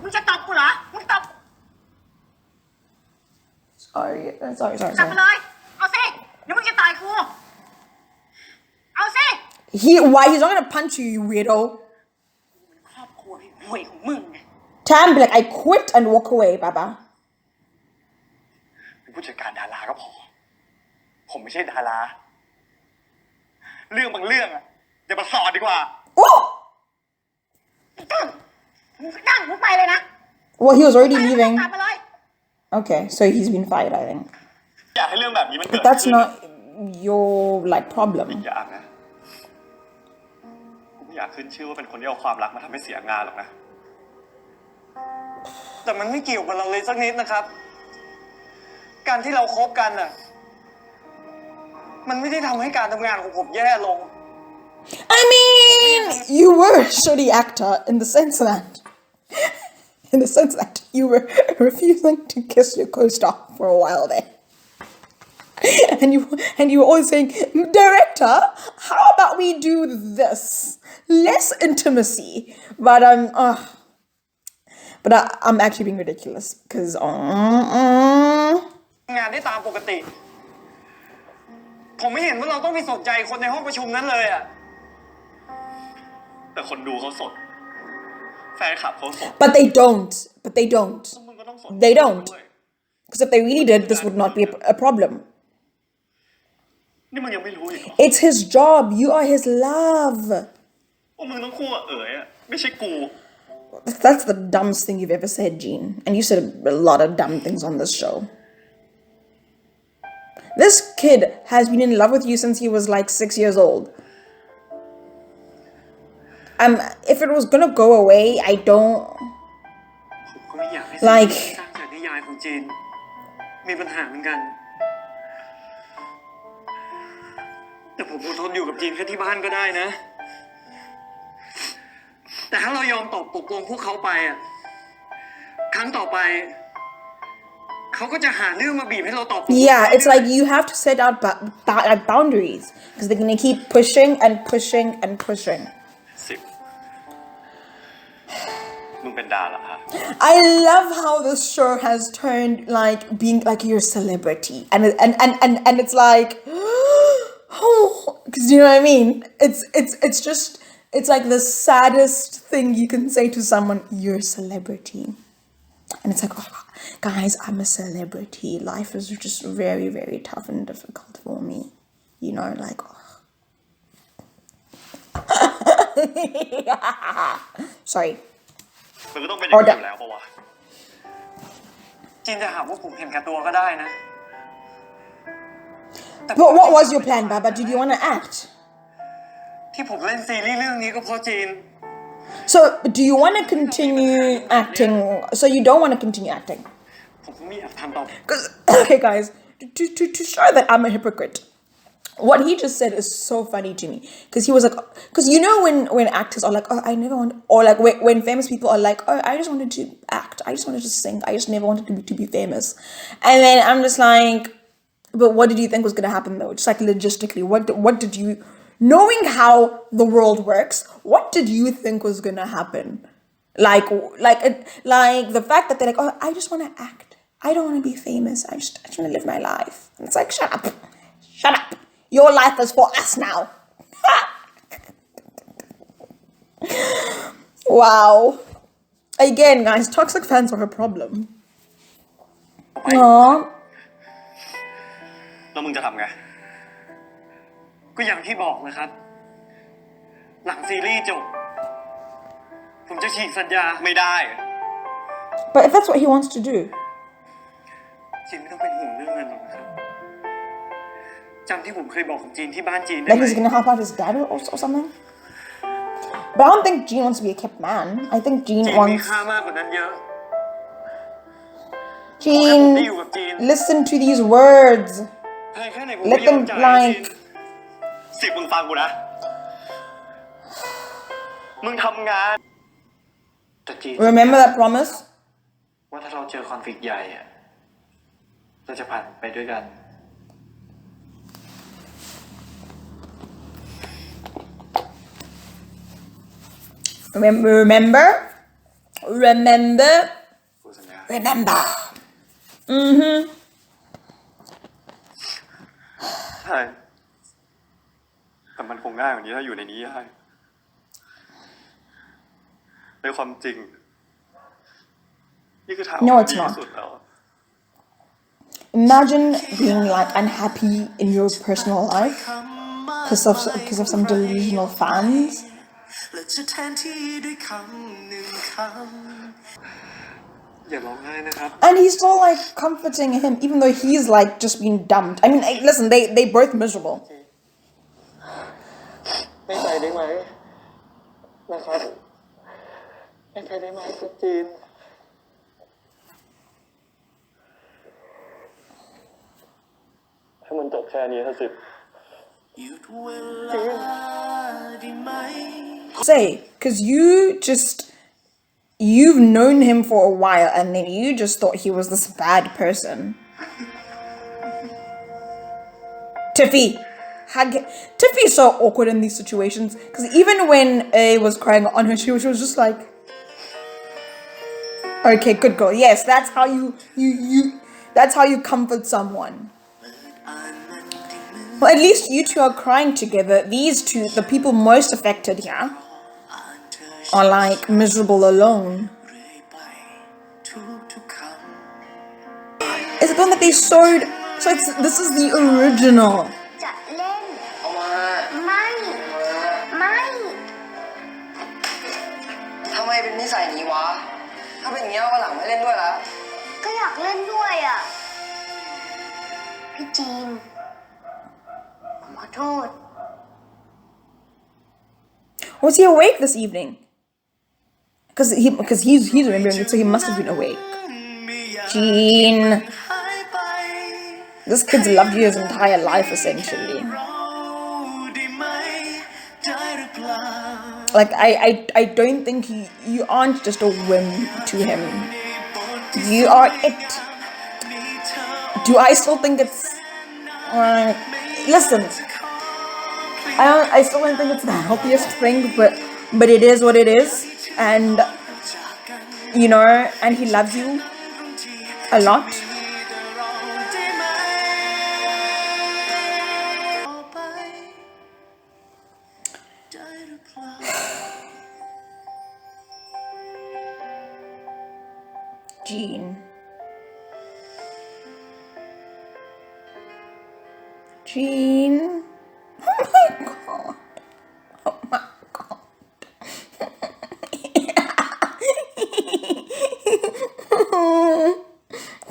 มึงจะตบกูเหรอ มึงตบ Sorry. กลับมาเลย เอาสิเดี๋ยวมึงจะต่อยกู เอาสิ Why he's not gonna punch you, you weirdo. ครอบครัวห่วยของมึงไง Tam be like, I quit and walk away, Baba. เป็นผู้จัดการดาราก็พอ ผมไม่ใช่ดารา เรื่องบางเรื่องอะอย่ามาสอนดีกว่า Oh! มึงไปเลยนะ Well, he was already leaving. กลับมาเลย Okay, so he's been fired, I think. อยากให้เรื่องแบบนี้มันเกิ But ด that's ขึ้น not your like problem. อยากนะผมไม่อยากขึ้นชื่อว่าเป็นคนที่เอาความรักมาทำให้เสียงานหรอกนะ แต่มันไม่เกี่ยวกับเราเลยสักนิดนะครับ การที่เราคบกันน่ะ มันไม่ได้ทำให้การทำงานของผมแย่ลง I mean, you were a shitty actor in the sense that you were refusing to kiss your co-star for a while there. And you were always saying, director, how about we do this? Less intimacy. But I'm actually being ridiculous because งานได้ตามปกติ ผมไม่เห็นว่าเราต้องไปสนใจคนในห้องประชุมนั้นเลยอ่ะ แต่คนดูเขาสด แฟนคลับเขาสด but they don't. มึงก็ต้องสด They don't. ด้วย Because if they really did, this would not be a problem. นี่มึงยังไม่รู้อีกเหรอ It's his job. You are his love. ว่ามึงต้องคู่กับเอ๋ยอะไม่ใช่กู That's the dumbest thing you've ever said, Gene. And you said a lot of dumb things on this show. This kid has been in love with you since he was like 6 years old. If it was gonna go away, I don't ผมก็ไม่อยากให้ like สร้างจากนิยายของจีน มีปัญหาเหมือนกัน แต่ผมอดทนอยู่กับจีนแค่ที่บ้านก็ได้นะ แต่ถ้าเรายอมตกลงพวกเขาไปอ่ะ ครั้งต่อไป เขาก็จะหาเรื่องมาบีบให้เราตอบ yeah, it's like you have to set out boundaries because they're gonna keep pushing and pushing and pushing. 10 มึงเป็นดารา I love how this show has turned like being like you're a celebrity and it's like oh, because you know what I mean. It's like the saddest thing you can say to someone. You're a celebrity, and it's like, oh, guys, I'm a celebrity. Life is just very, very tough and difficult for me. You know, like. Oh. Sorry. มันก็ต้องเป็นอย่างนี้อยู่แล้วปะวะ จีนจะหาว่าผมเห็นแก่ตัวก็ได้นะ what was your plan, Baba? Did you want to act? ที่ผมเล่นซีรีส์เรื่องนี้ก็เพราะจีน So, do you want to continue acting? So you don't want to continue acting? ผมก็ไม่อยากทำต่อ Because, okay, guys, to show that I'm a hypocrite, what he just said is so funny to me. Because he was like, because you know when actors are like, oh, I never want, or like when famous people are like, oh, I just wanted to act, I just wanted to sing, I just never wanted to be famous. And then I'm just like, but what did you think was going to happen though? Just like logistically, what did you, knowing how the world works, what did you think was going to happen? Like the fact that they're like, oh, I just want to act. I don't want to be famous. I just want to live my life. And it's like, shut up. Shut up. Your life is for us now. Wow. Again, guys, toxic fans are a problem. Aww. แล้วมึงจะทำไง ก็อย่างที่บอกนะครับ หลังซีรีส์จบ ผมจะฉีกสัญญาไม่ได้ But if that's what he wants to do. จีนไม่ต้องเป็นห่วงเรื่องเงินหรอกครับจำที่ผมเคยบอกกับจีนที่บ้านจีนได้ Like ไหม he's gonna help out his dad or something. But I don't think Gene wants to be a kept man. I think จี Gene นมี wants... ค่ามากกว่านั้นเยอะ Gene, listen to these words. แพงแค่ไหนผม Let ก็ยอ them มจ่ายจีน like... สิมึงฟังกูนะ มึงทำงาน แต่จีน Remember that promise? ว่าถ้าเราเจอคอนฟ lict ใหญ่อะเราจะผ่านไปด้วยกัน Remember? กูสัญญา Remember. ใช่แต่มันคงง่ายกว่านี้ถ้าอยู่ในนี้ได้ในความจริง นี่คือทาง No, it's ที่ not. ดีที่สุดแล้ว Imagine being like unhappy in your personal life because of some delusional fans. และจะแทนที่ด้วยคำหนึ่งคำอย่าร้องไห้นะครับ And he's still like comforting him even though he's like just being dumped. I mean, listen, they both miserable. ไม่ไปได้ไหมนะครับไม่ไปได้ไหมครับจีนให้มันจบแค่นี้เถอะสิจีน Say, because you've known him for a while and then you just thought he was this bad person. Tiffy is so awkward in these situations because even when A was crying on her, she was just like, okay, good girl. Yes, that's how you comfort someone. Well, at least you two are crying together. These two, the people most affected here, are like miserable alone. Is it the one that they sewed? So this is the original. จะเล่น ไม่ ทำไมเป็นนิสัยนี้วะ ถ้าเป็นอย่างนี้วันหลังไม่เล่นด้วยละ ก็อยากเล่นด้วยอ่ะ พี่จีน ผมขอโทษ Was he awake this evening? Because he's remembering it, so he must have been awake. Gene. This kid's loved you his entire life, essentially. Like, I don't think you aren't just a whim to him. You are it. Do I still think it's... listen. I still don't think it's the healthiest thing, but it is what it is. And, you know, and he loves you a lot. Gene. Gene. Oh my god. Oh my god.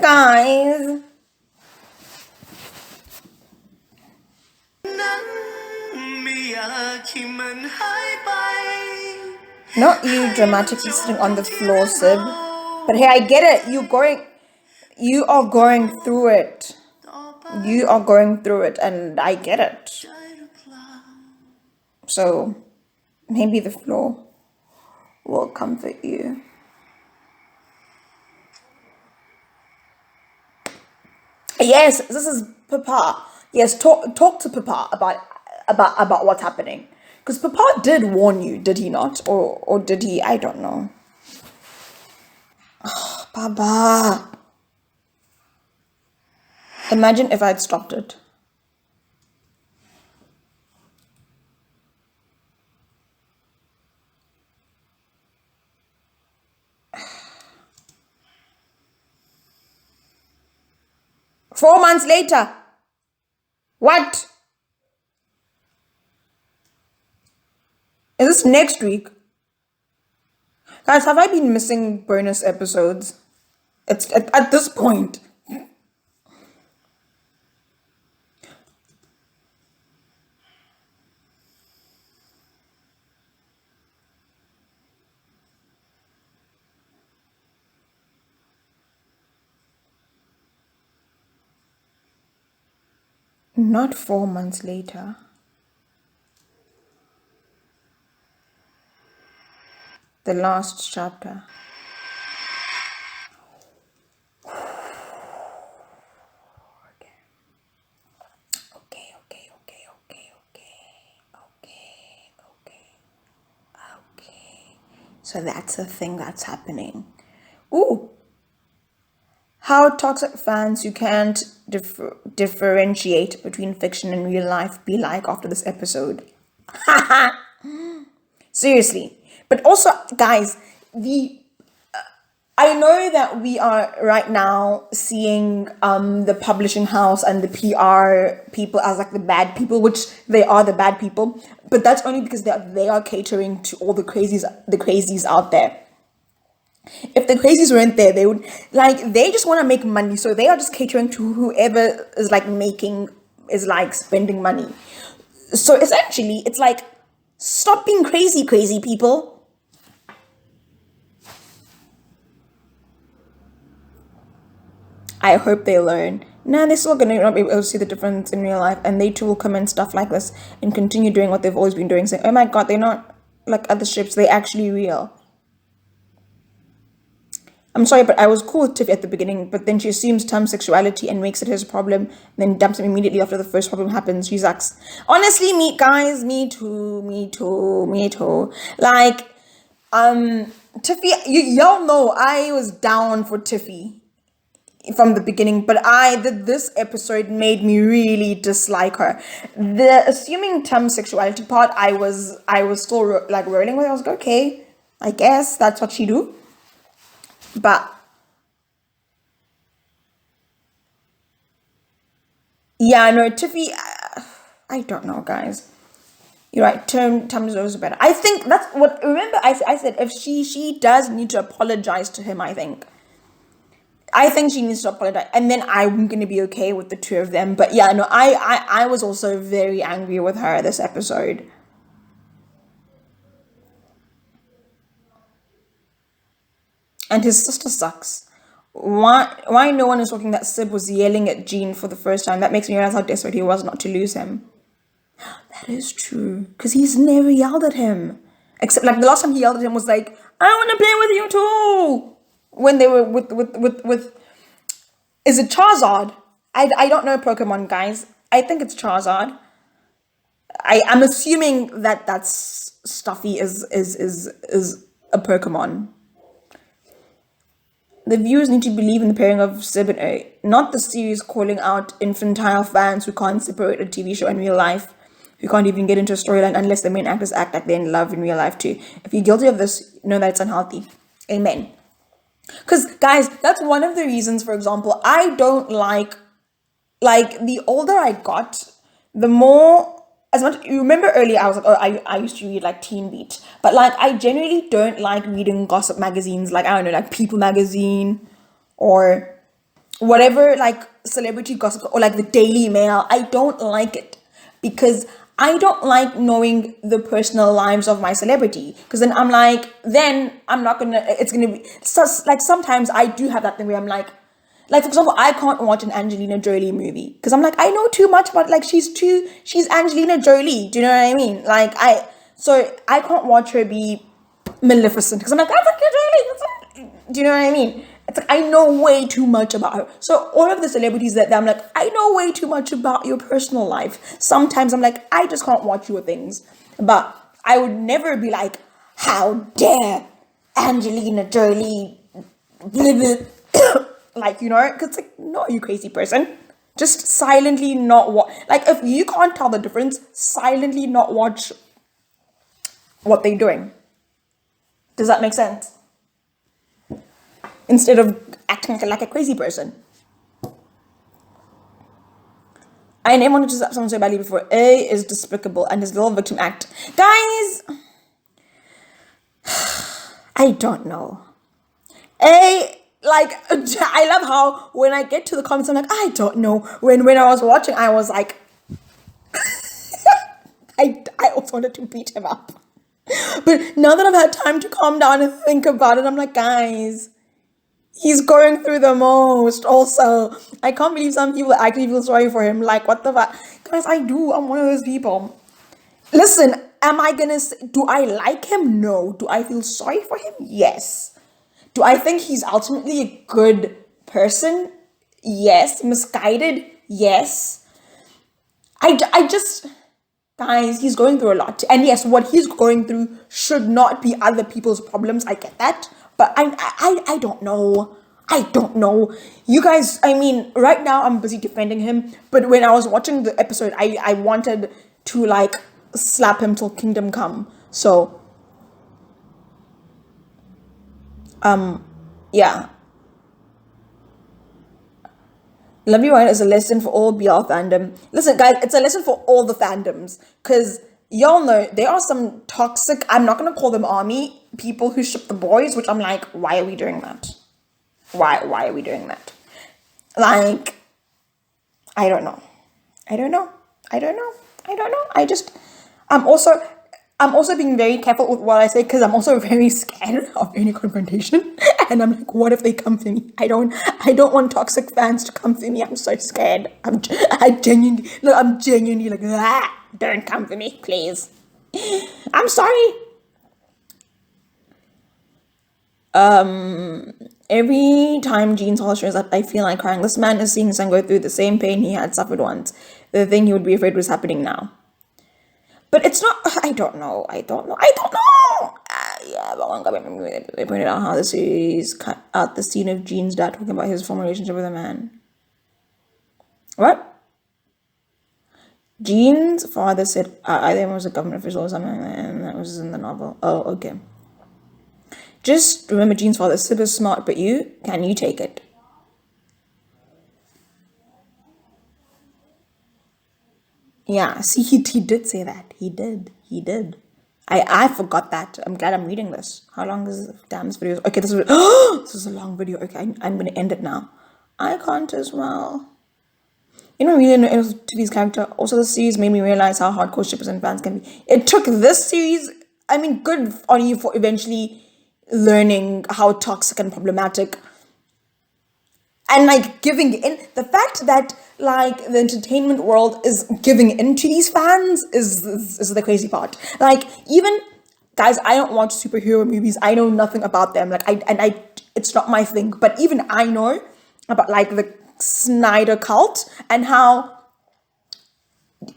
Guys. you dramatically sitting on the floor, Sib. But hey, I get it. You are going through it. You are going through it, and I get it. So maybe the floor will comfort you. Yes, this is Papa. Yes, talk to Papa about what's happening. Because Papa did warn you, did he not? Or did he? I don't know. Oh, Baba. Imagine if I'd stopped it. Four months later. What? Is this next week? Guys, have I been missing bonus episodes? It's at this point. Not 4 months later. The last chapter. Okay. So that's a thing that's happening. Ooh. How toxic fans who can't differentiate between fiction and real life be like after this episode. Seriously. But also, guys, I know that we are right now seeing the publishing house and the PR people as like the bad people, which they are the bad people, but that's only because they are catering to all the crazies out there. If the crazies weren't there, they would they just want to make money, so they are just catering to whoever is spending money. So essentially, it's like, stop being crazy people. I hope they learn. Nah, they're still gonna not be able to see the difference in real life, and they too will comment stuff like this and continue doing what they've always been doing, saying, oh my god, they're not like other ships, they're actually real. I'm sorry, but I was cool with Tiffy at the beginning, but then she assumes Tom's sexuality and makes it his problem, then dumps him immediately after the first problem happens. She sucks. Honestly, me too. Like, Tiffy, y'all know I was down for Tiffy from the beginning, but this episode made me really dislike her. The assuming Tom's sexuality part, I was still rolling with. I was like, okay, I guess that's what she do. But yeah, no, Tiffy, I don't know, guys. You're right. Tom deserves better. I think that's what. Remember, I said if she does need to apologize to him. I think she needs to apologize, and then I'm gonna be okay with the two of them. But yeah, no, I was also very angry with her this episode. And his sister sucks. Why no one is talking that Sib was yelling at Jean for the first time? That makes me realize how desperate he was not to lose him. That is true. Because he's never yelled at him. Except the last time he yelled at him was like, I want to play with you too. When they were with is it Charizard? I don't know Pokemon, guys. I think it's Charizard. I'm assuming that's Stuffy is a Pokemon. The viewers need to believe in the pairing of Sib and A, not the series calling out infantile fans who can't separate a TV show and real life, who can't even get into a storyline unless the main actors act like they're in love in real life too. If you're guilty of this, know that it's unhealthy. Amen. Because, guys, that's one of the reasons, for example, I don't like the older I got, the more... As much, you remember earlier I was like, oh, I used to read Teen Beat, but I genuinely don't like reading gossip magazines, I don't know, People Magazine or whatever, celebrity gossip, or the Daily Mail. I don't like it because I don't like knowing the personal lives of my celebrity because then I'm like, then I'm not gonna. It's gonna be so, like sometimes I do have that thing where I'm like for example, I can't watch an Angelina Jolie movie because I'm like I know too much about like she's Angelina Jolie. Do you know what I mean? Like I can't watch her be Maleficent because I'm like that's like Jolie. Do you know what I mean? It's like I know way too much about her. So all of the celebrities that I'm like, I know way too much about your personal life. Sometimes I'm like, I just can't watch your things. But I would never be like, how dare Angelina Jolie, like, you know, because like, no, you crazy person. Just silently not watch. Like, if you can't tell the difference, silently not watch what they're doing. Does that make sense? Instead of acting like a crazy person. I never wanted to slap someone so badly before. A is despicable and his little victim act. Guys, I don't know. Like, I love how when I get to the comments, I'm like, I don't know. When I was watching, I was like, I also wanted to beat him up. But now that I've had time to calm down and think about it, I'm like, guys, he's going through the most also. I can't believe some people actually feel sorry for him. Like, what the fuck? Guys, I do. I'm one of those people. Listen, do I like him? No. Do I feel sorry for him? Yes. Do I think he's ultimately a good person? Yes. Misguided? Yes. I just... Guys, he's going through a lot. And yes, what he's going through should not be other people's problems. I get that. But I don't know. I don't know. You guys, I mean, right now I'm busy defending him. But when I was watching the episode, I wanted to like slap him till kingdom come. So, yeah. Love You Right is a lesson for all BL fandom. Listen, guys, it's a lesson for all the fandoms. Because y'all know there are some toxic, I'm not going to call them army, people who ship the boys, which I'm like, why are we doing that? Why are we doing that? Like, I don't know. I'm also being very careful with what I say because I'm also very scared of any confrontation. And I'm like, what if they come for me? I don't want toxic fans to come for me. I'm so scared. I'm genuinely like, don't come for me, please. I'm sorry. Every time Jean's Hall shows up, I feel like crying. This man is seeing his son go through the same pain he had suffered once. The thing he would be afraid was happening now. But it's not, I don't know. Yeah, but one guy they pointed out how the series cut out the scene of Jean's dad talking about his former relationship with a man. What? Jean's father said either was a government official or something, and that was in the novel. Oh, okay. Just remember Jean's father is super smart, but can you take it? Yeah, see, he did say that. He did. I forgot that. I'm glad I'm reading this. How long is this damn video? Okay, this is a long video. Okay, I'm going to end it now. I can't as well. You know, really know TV's character. Also, the series made me realize how hardcore shippers and fans can be. It took this series, I mean, good on you for eventually learning how toxic and problematic and like giving in. The fact that like the entertainment world is giving in to these fans is the crazy part. Like, even guys, I don't watch superhero movies. I know nothing about them. Like, it's not my thing. But even I know about like the Snyder cult and how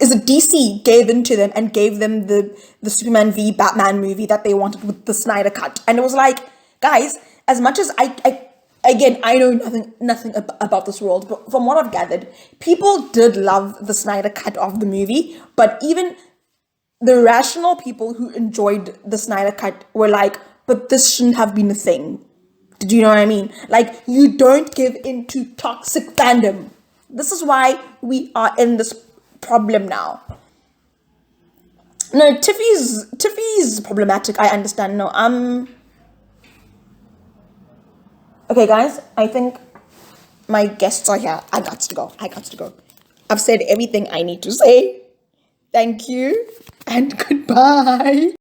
DC gave into them and gave them the Superman v Batman movie that they wanted with the Snyder cut. And it was like, guys, as much as I know nothing about this world, but from what I've gathered, people did love the Snyder cut of the movie, but even the rational people who enjoyed the Snyder cut were like, but this shouldn't have been a thing. Did you know what I mean? Like, you don't give in to toxic fandom. This is why we are in this problem now. No, Tiffy's problematic, I understand. No, okay, guys, I think my guests are here. I got to go. I've said everything I need to say. Thank you and goodbye.